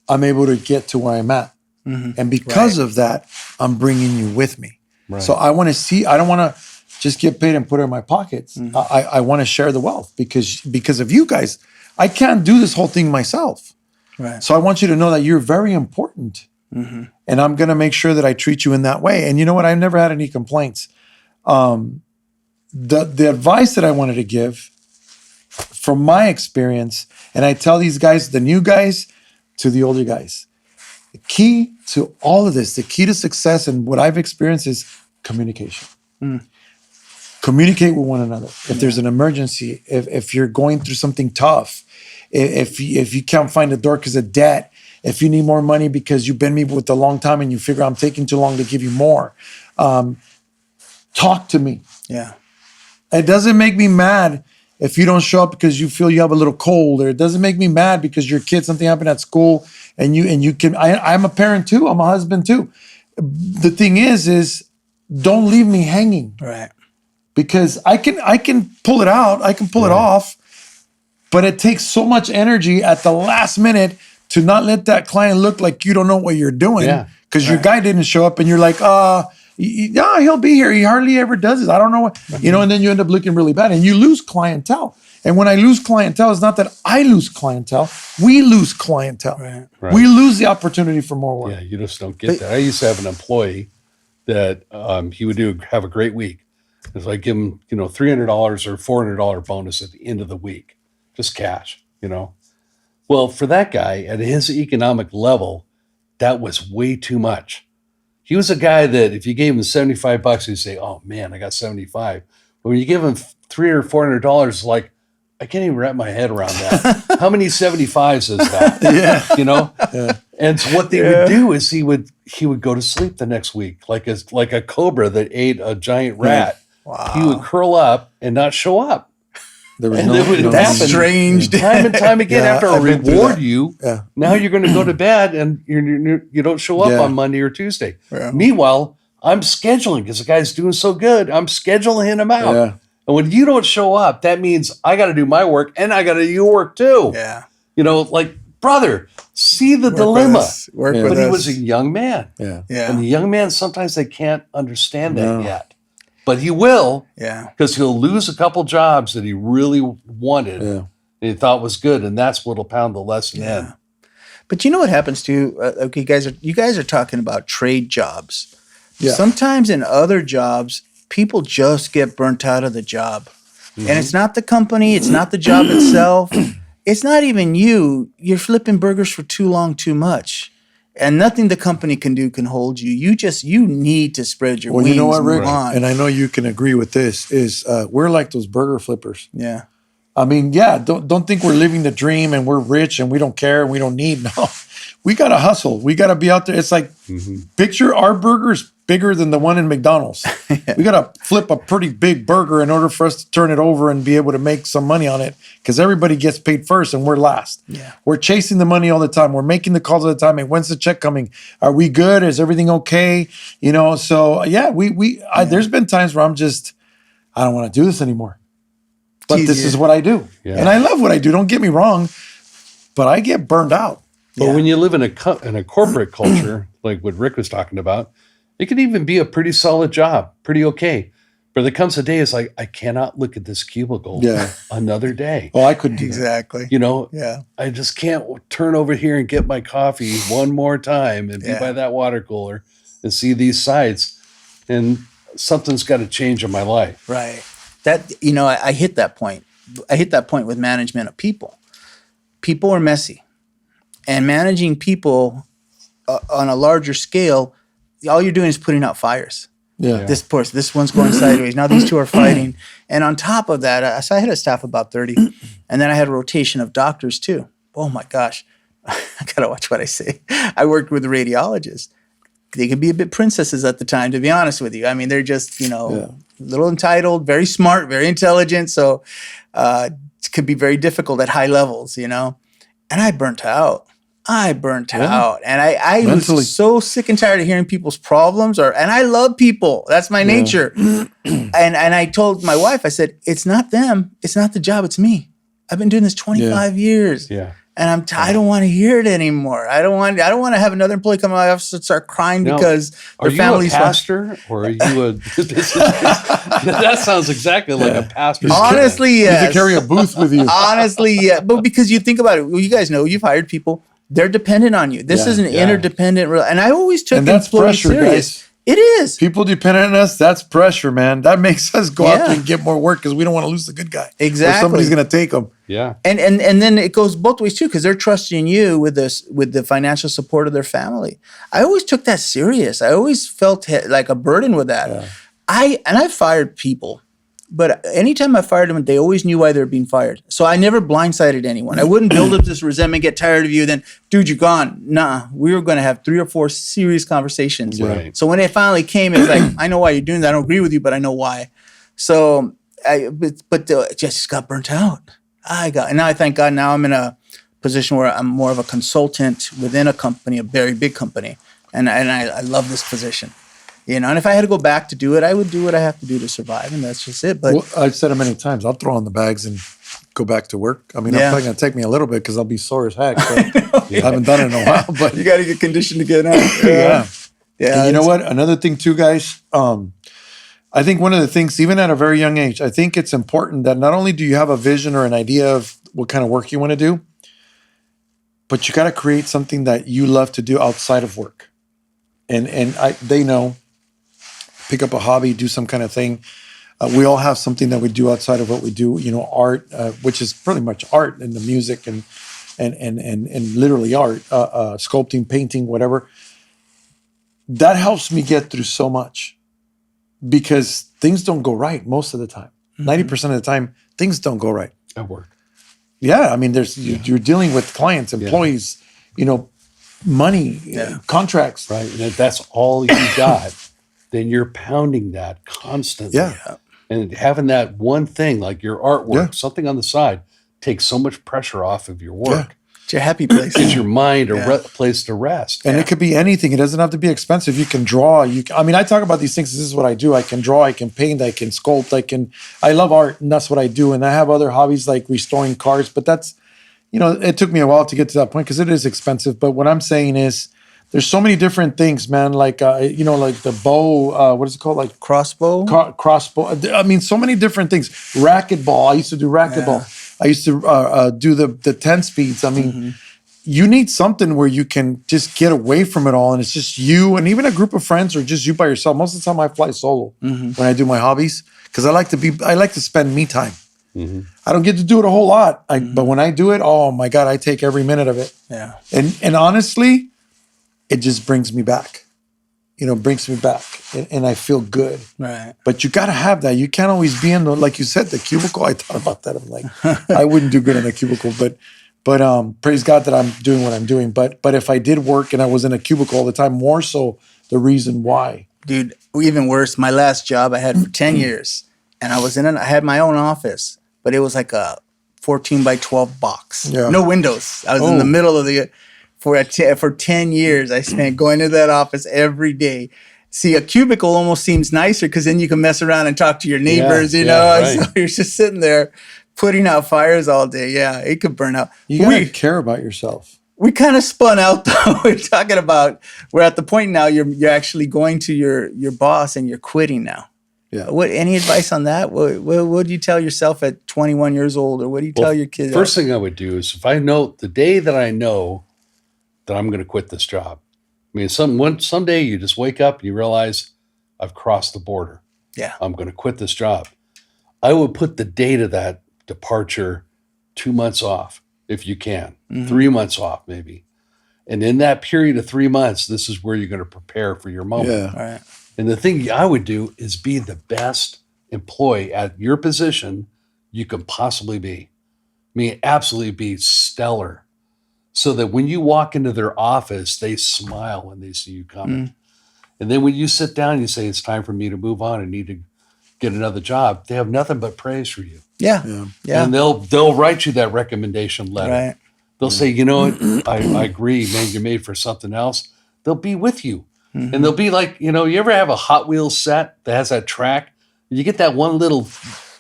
I'm able to get to where I'm at. And because of that, I'm bringing you with me. Right. So I want to see, I don't want to just get paid and put it in my pockets. I want to share the wealth because of you guys. I can't do this whole thing myself. Right. So I want you to know that you're very important. And I'm going to make sure that I treat you in that way. And you know what? I've never had any complaints. The advice that I wanted to give from my experience, and I tell these guys, the new guys to the older guys, the key to all of this, the key to success and what I've experienced is communication. Communicate with one another. If there's an emergency, if you're going through something tough, if you can't find a door because of debt, if you need more money because you've been me with a long time and you figure I'm taking too long to give you more, talk to me. Yeah. It doesn't make me mad if you don't show up because you feel you have a little cold, or it doesn't make me mad because your kid, something happened at school and you can, I'm a parent too. I'm a husband too. The thing is don't leave me hanging. Right. Because I can pull it out, I can pull it off, but it takes so much energy at the last minute to not let that client look like you don't know what you're doing. Yeah. Because your guy didn't show up and you're like, yeah, he'll be here. He hardly ever does this. I don't know what, and then you end up looking really bad and you lose clientele. And when I lose clientele, it's not that I lose clientele, we lose clientele. Right. Right. We lose the opportunity for more work. Yeah, you just don't get that. I used to have an employee that he would have a great week. It's like give him, $300 or $400 bonus at the end of the week, just cash, Well, for that guy at his economic level, that was way too much. He was a guy that if you gave him $75, he'd say, "Oh man, I got 75." But when you give him $300 or $400, like I can't even wrap my head around that. How many 75s is that? Yeah. And so what they would do is he would go to sleep the next week like a cobra that ate a giant rat. Wow. He would curl up and not show up. There was And no, it would no happen. That's strange. Time and time again, Yeah, after I I've been through reward that. you, Yeah. now you're going to go to bed and you don't show up Yeah. on Monday or Tuesday. Yeah. Meanwhile, I'm scheduling because the guy's doing so good. I'm scheduling him out. Yeah. And when you don't show up, that means I got to do my work and I got to do your work too. Yeah. Brother, see the Work dilemma. with us. Work Yeah. with But he us. was a young man. Yeah. Yeah. And the young man, sometimes they can't understand that No. yet. But he will, Yeah. because he'll lose a couple jobs that he really wanted Yeah. and he thought was good. And that's what'll pound the lesson in. But you know what happens too? Okay, you guys are talking about trade jobs. Yeah. Sometimes in other jobs, people just get burnt out of the job. And it's not the company, it's not the job itself. It's not even you. You're flipping burgers for too long, too much. And nothing the company can do can hold you. You need to spread your Well, wings. you know what, and Rick? move on. And I know you can agree with this, is we're like those burger flippers. Yeah. I mean, yeah, don't think we're living the dream and we're rich and we don't care and we don't need. No, we got to hustle. We got to be out there. It's like, picture our burgers bigger than the one in McDonald's. We got to flip a pretty big burger in order for us to turn it over and be able to make some money on it, because everybody gets paid first and we're last. Yeah. We're chasing the money all the time. We're making the calls all the time. And when's the check coming? Are we good? Is everything okay? You know, so yeah, there's been times where I don't want to do this anymore. But this is what I do. Yeah. And I love what I do. Don't get me wrong, but I get burned out. But when you live in a corporate culture, like what Rick was talking about, it could even be a pretty solid job, pretty okay. But there comes a day, it's like, I cannot look at this cubicle another day. Oh, I couldn't do Exactly. You know, Yeah. I just can't turn over here and get my coffee one more time and be by that water cooler and see these sights. And something's got to change in my life. Right. That, you know, I hit that point. I hit that point with management of people. People are messy. And managing people on a larger scale, all you're doing is putting out fires. Yeah. This one's going sideways. Now these two are fighting. And on top of that, so I had a staff of about 30. And then I had a rotation of doctors too. Oh my gosh. I got to watch what I say. I worked with a radiologist. They could be a bit princesses at the time, to be honest with you. I mean, they're just, you know, a little entitled, very smart, very intelligent. So it could be very difficult at high levels, you know. And I burnt out. And I was so sick and tired of hearing people's problems. And I love people. That's my nature. And I told my wife, I said, it's not them. It's not the job. It's me. I've been doing this 25 years. Yeah. And I don't want to hear it anymore. I don't want to have another employee come to my office and start crying because their family's. Are you a pastor or are you a business? That sounds exactly like a pastor. Honestly, yes. You have to carry a booth with you. Honestly, yeah. But because you think about it, well, you guys know you've hired people. They're dependent on you. This is an interdependent. And I always took employees serious. Guys. It is. People depend on us. That's pressure, man. That makes us go out there and get more work because we don't want to lose the good guy. Exactly. Or somebody's going to take them. Yeah. And then it goes both ways too, because they're trusting you with the financial support of their family. I always took that serious. I always felt like a burden with that. Yeah. I fired people, but anytime I fired them, they always knew why they were being fired. So I never blindsided anyone. I wouldn't build up this resentment, get tired of you, then, dude, you're gone. Nah, we were going to have 3 or 4 serious conversations. Right. So when it finally came, it's like, I know why you're doing that. I don't agree with you, but I know why. So just got burnt out. And now I thank God now I'm in a position where I'm more of a consultant within a company, a very big company. And I love this position. You know, and if I had to go back to do it, I would do what I have to do to survive, and that's just it. But I've said it many times. I'll throw on the bags and go back to work. I mean, it's probably going to take me a little bit because I'll be sore as heck. I haven't done it in a while, but you got to get conditioned to get out. Yeah. And you know what? Another thing too, guys. I think one of the things, even at a very young age, I think it's important that not only do you have a vision or an idea of what kind of work you want to do, but you got to create something that you love to do outside of work. And they know. Pick up a hobby, do some kind of thing. We all have something that we do outside of what we do. You know, art, which is pretty much art, and the music and literally art, sculpting, painting, whatever. That helps me get through so much because things don't go right most of the time. 90% of the time, things don't go right at work. Yeah, I mean, you're dealing with clients, employees, you know, money, contracts. Right, and if that's all you got, then you're pounding that constantly. Yeah. And having that one thing, like your artwork, something on the side, takes so much pressure off of your work. Yeah. It's your happy place. It's your mind a place to rest. And it could be anything. It doesn't have to be expensive. You can draw. I mean, I talk about these things. This is what I do. I can draw. I can paint. I can sculpt. I love art, and that's what I do. And I have other hobbies like restoring cars. But that's, you know, it took me a while to get to that point because it is expensive. But what I'm saying is, there's so many different things, man. Like, you know, like the bow, what is it called? Like crossbow? Crossbow. I mean, so many different things. Racquetball. I used to do racquetball. I used to do the 10 speeds. I mean, you need something where you can just get away from it all. And it's just you and even a group of friends or just you by yourself. Most of the time I fly solo when I do my hobbies because I like to spend me time. I don't get to do it a whole lot. But when I do it, oh my God, I take every minute of it. Yeah. And honestly, it just brings me back. brings me back and I feel good. Right. But you got to have that. You can't always be in like you said, the cubicle. I thought about that. I'm like, I wouldn't do good in a cubicle, but praise God that I'm doing what I'm doing. But if I did work and I was in a cubicle all the time, more so the reason why. Dude, even worse, my last job I had for 10 years and I had my own office, but it was like a 14 by 12 box. Yeah. No windows. I was in the middle of for 10 years. I spent going to that office every day. See, a cubicle almost seems nicer because then you can mess around and talk to your neighbors, you know. Right. So you're just sitting there putting out fires all day. Yeah, it could burn out. You got to care about yourself. We kind of spun out though. We're at the point now you're actually going to your boss and you're quitting now. Yeah. Any advice on that? What do you tell yourself at 21 years old, or what do you tell your kids? First thing I would do is if I know the day that I know that I'm going to quit this job. I mean, someday you just wake up and you realize I've crossed the border. Yeah. I'm going to quit this job. I would put the date of that departure 2 months off if you can, 3 months off maybe. And in that period of 3 months, this is where you're going to prepare for your moment. Yeah. All right. And the thing I would do is be the best employee at your position you can possibly be. I mean, absolutely be stellar. So that when you walk into their office, they smile when they see you coming. And then when you sit down and you say, it's time for me to move on and need to get another job, they have nothing but praise for you. Yeah. And they'll write you that recommendation letter. Right. They'll say, you know what, I agree, man, you're made for something else. They'll be with you. And they'll be like, you ever have a Hot Wheels set that has that track? You get that one little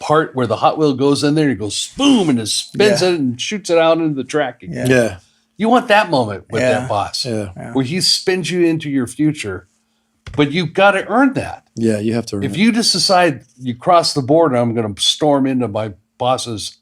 part where the Hot Wheel goes in there and it goes boom and it spins it and shoots it out into the track again. Yeah. You want that moment with that boss Yeah. where he spins you into your future, but you've got to earn that. Yeah. You have to. If you just decide you cross the border, I'm going to storm into my boss's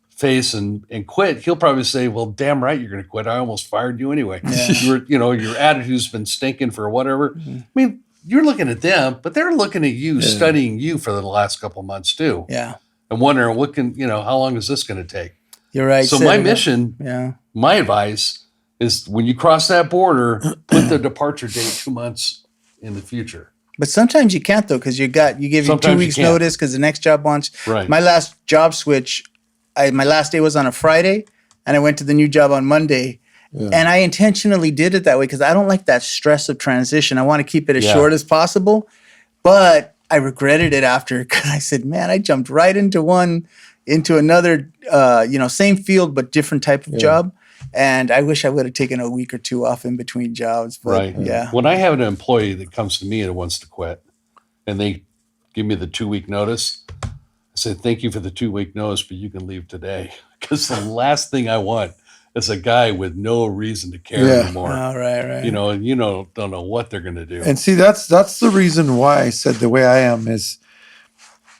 face and quit, he'll probably say, well, damn right you're going to quit. I almost fired you anyway. Your attitude's been stinking for whatever. I mean, you're looking at them, but they're looking at you, studying you for the last couple of months too. Yeah. And wondering how long is this going to take? You're right. So my mission, my advice is when you cross that border, put the departure date 2 months in the future. But sometimes you can't though, because you give you Sometimes 2 you weeks can't. notice because the next job wants. Right. My last job switch, my last day was on a Friday, and I went to the new job on Monday. And I intentionally did it that way because I don't like that stress of transition. I want to keep it as short as possible. But I regretted it after because I said, man, I jumped right into another, same field, but different type of job. And I wish I would have taken a week or two off in between jobs. But yeah. When I have an employee that comes to me and wants to quit and they give me the 2 week notice, I say, thank you for the 2 week notice, but you can leave today. Because the last thing I want is a guy with no reason to care anymore. Oh, right. And don't know what they're going to do. And see, that's the reason why I said the way I am is,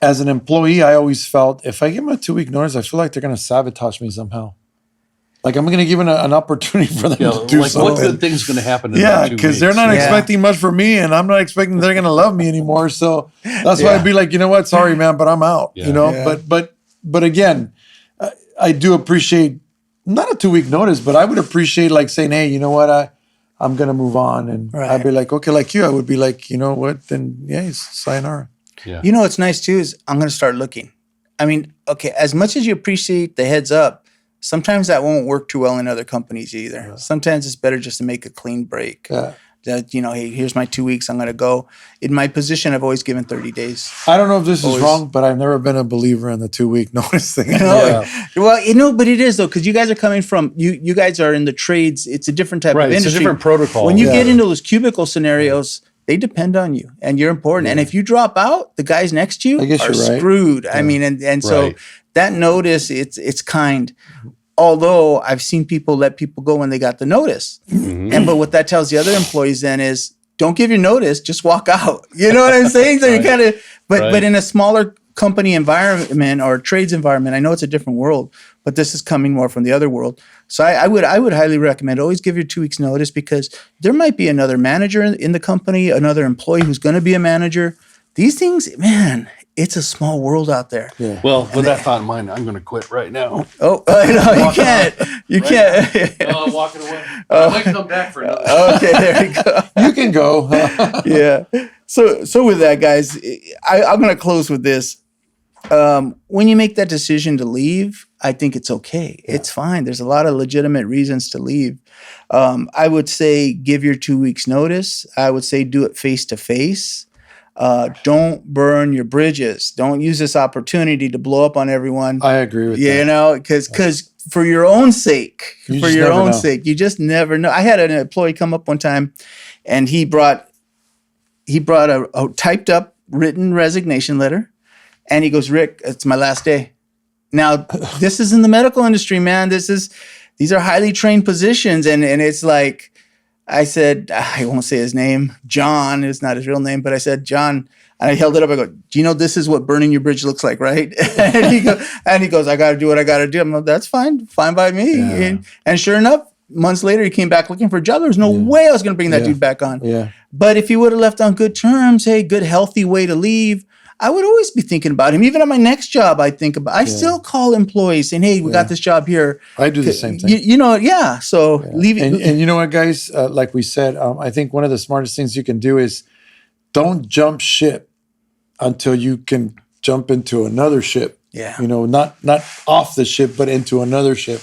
as an employee, I always felt if I give them a 2 week notice, I feel like they're going to sabotage me somehow. Like I'm going to give them an opportunity for them to do something. What good thing's going to happen in that 2 weeks? because they're not expecting much from me, and I'm not expecting they're going to love me anymore. So that's why I'd be like, you know what? Sorry, man, but I'm out. Yeah. But again, I do appreciate not a 2 week notice, but I would appreciate like saying, hey, you know what? I'm going to move on, and I'd be like, okay, like you, I would be like, you know what? Then sayonara. Yeah. You know what's nice too is I'm going to start looking. I mean, okay, as much as you appreciate the heads up, sometimes that won't work too well in other companies either. Yeah. Sometimes it's better just to make a clean break. Yeah. That, hey, here's my 2 weeks, I'm going to go. In my position, I've always given 30 days. I don't know if this is wrong, but I've never been a believer in the 2 week notice thing. Well, but it is though, because you guys are coming from, you guys are in the trades. It's a different type of industry. It's a different protocol. When you get into those cubicle scenarios, they depend on you and you're important. And if you drop out, the guys next to you are screwed. I mean, and so that notice, it's kind. Although I've seen people let people go when they got the notice. But what that tells the other employees then is don't give your notice, just walk out. You know what I'm saying? So you kind of, but in a smaller company environment or trades environment, I know it's a different world, but this is coming more from the other world. So I would highly recommend always give your 2 weeks notice because there might be another manager in the company, another employee who's going to be a manager. these things, man, it's a small world out there. Yeah. Well, with that thought in mind, I'm going to quit right now. Oh, no, you can't. You can't. No, I'm walking away. I might come back for another. Okay, there you go. You can go. Yeah. So with that, guys, I'm going to close with this. When you make that decision to leave, I think it's okay. Yeah. It's fine. There's a lot of legitimate reasons to leave. I would say give your 2 weeks notice. I would say do it face to face. Don't burn your bridges. Don't use this opportunity to blow up on everyone. I agree with that. You know, because for your own sake, you just never know. I had an employee come up one time, and he brought a typed up written resignation letter, and he goes, "Rick, it's my last day." Now, this is in the medical industry, man. These are highly trained positions, and it's like, I said, I won't say his name. John is not his real name, but I said, "John," and I held it up. I go, "Do you know this is what burning your bridge looks like, right?" and he goes, "I got to do what I got to do." I'm like, "That's fine by me." Yeah. And sure enough, months later, he came back looking for a job. There was no way I was going to bring that dude back on. Yeah. But if he would have left on good terms, hey, good, healthy way to leave, I would always be thinking about him. Even at my next job, I still call employees saying, "Hey, we got this job here." I do the same thing. So leave it. And you know what, guys? Like we said, I think one of the smartest things you can do is don't jump ship until you can jump into another ship. Yeah. You know, not off the ship, but into another ship.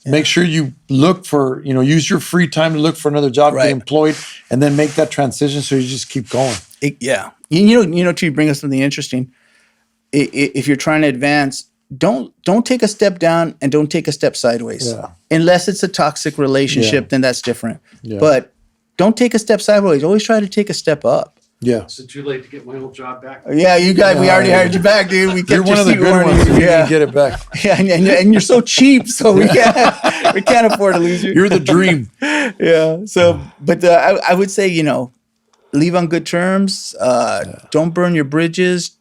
Yeah. Make sure you look for, use your free time to look for another job, get employed, and then make that transition so you just keep going. To bring us something interesting. If you're trying to advance, don't take a step down and don't take a step sideways. Yeah. Unless it's a toxic relationship, then that's different. Yeah. But don't take a step sideways. Always try to take a step up. Yeah. Is it too late to get my old job back? Yeah, you guys, we already hired you back, dude. We kept You're one of the good ones. You can get it back. Yeah, and you're so cheap, so we can't afford to lose you. You're the dream. Yeah. So, but I would say, leave on good terms. Don't burn your bridges.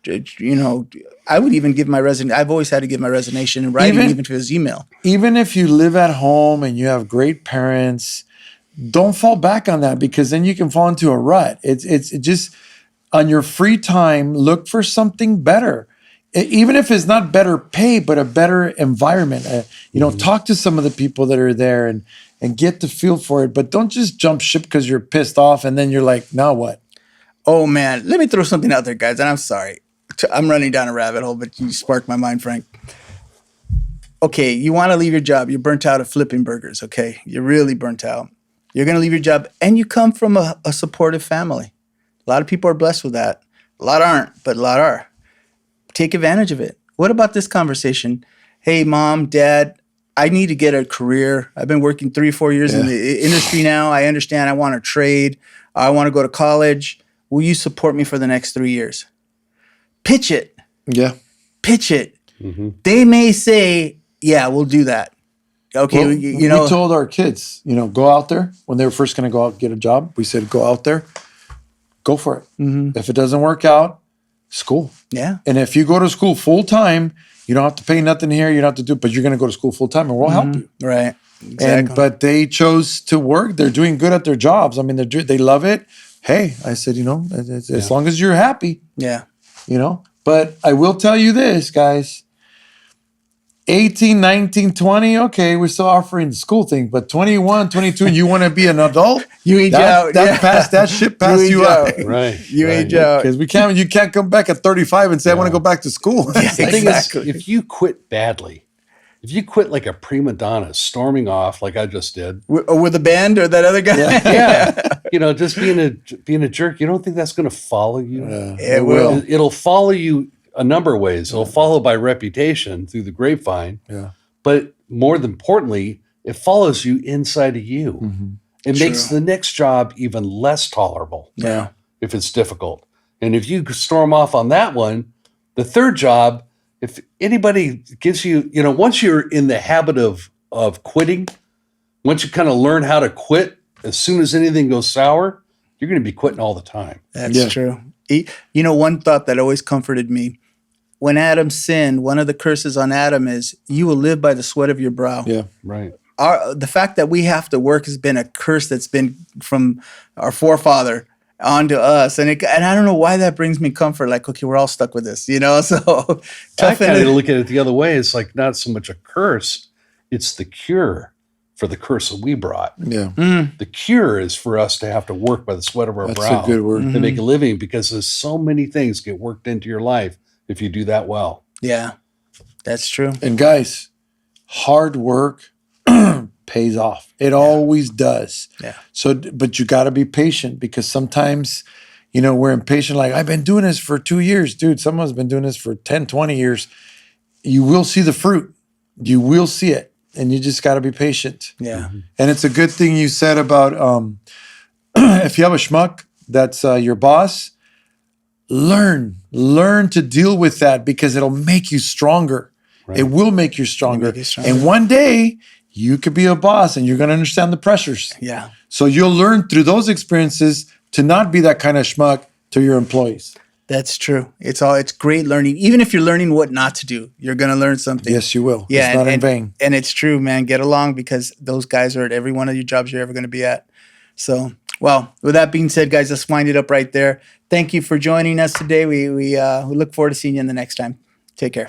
I would even give my resignation. I've always had to give my resignation in writing, even to his email. Even if you live at home and you have great parents, don't fall back on that, because then you can fall into a rut. It's just on your free time, look for something better. Even if it's not better pay, but a better environment. Talk to some of the people that are there and get the feel for it. But don't just jump ship because you're pissed off and then you're like, now what? Oh, man. Let me throw something out there, guys. And I'm sorry. I'm running down a rabbit hole, but you sparked my mind, Frank. Okay, you want to leave your job. You're burnt out of flipping burgers, okay? You're really burnt out. You're going to leave your job, and you come from a supportive family. A lot of people are blessed with that. A lot aren't, but a lot are. Take advantage of it. What about this conversation? Hey, Mom, Dad, I need to get a career. I've been working 3 or 4 years in the industry now. I understand I want to trade. I want to go to college. Will you support me for the next 3 years? Pitch it. Yeah. Pitch it. Mm-hmm. They may say, yeah, we'll do that. Okay, well, we told our kids, go out there. When they were first going to go out and get a job, we said, go out there, go for it. Mm-hmm. If it doesn't work out, school. Yeah. And if you go to school full time, you don't have to pay nothing here. You don't have to do it, but you're going to go to school full time, and we'll help you. Right. Exactly. But they chose to work. They're doing good at their jobs. I mean, they love it. Hey, I said, as long as you're happy. Yeah. But I will tell you this, guys. 18, 19, 20, okay, we're still offering the school thing, but 21, 22, you want to be an adult? You age out. That shit passed you out. Right. You age out. Because you can't come back at 35 and say, I want to go back to school. Yeah, the thing is, if you quit badly, if you quit like a prima donna, storming off like I just did. With a band or that other guy? Yeah. Just being a jerk, you don't think that's going to follow you? It will. It'll follow you a number of ways. It'll follow by reputation through the grapevine. Yeah. But more importantly, it follows you inside of you. Mm-hmm. It makes the next job even less tolerable. Yeah. If it's difficult. And if you storm off on that one, the third job, if anybody gives you, once you're in the habit of quitting, once you kind of learn how to quit, as soon as anything goes sour, you're going to be quitting all the time. That's true. One thought that always comforted me, when Adam sinned, one of the curses on Adam is you will live by the sweat of your brow. Yeah, right. The fact that we have to work has been a curse that's been from our forefather. onto us. And I don't know why that brings me comfort. Like, okay, we're all stuck with this, you know? So I tough. kind of look at it the other way. It's like not so much a curse, it's the cure for the curse that we brought. Yeah. The cure is for us to have to work by the sweat of our That's brow a good word. to make a living, because there's so many things get worked into your life if you do that well. Yeah, that's true. And guys, hard work pays off. It always does. Yeah. So, but you got to be patient, because sometimes, we're impatient. Like, I've been doing this for 2 years. Dude, someone's been doing this for 10, 20 years. You will see the fruit. You will see it. And you just got to be patient. Yeah. And it's a good thing you said about if you have a schmuck that's your boss, learn to deal with that, because it'll make you stronger. Right. It will make you stronger. Make you stronger. And one day you could be a boss and you're going to understand the pressures. Yeah. So you'll learn through those experiences to not be that kind of schmuck to your employees. That's true. It's great learning. Even if you're learning what not to do, you're going to learn something. Yes, you will. Yeah. It's not in vain. And it's true, man. Get along, because those guys are at every one of your jobs you're ever going to be at. So, well, with that being said, guys, let's wind it up right there. Thank you for joining us today. We look forward to seeing you in the next time. Take care.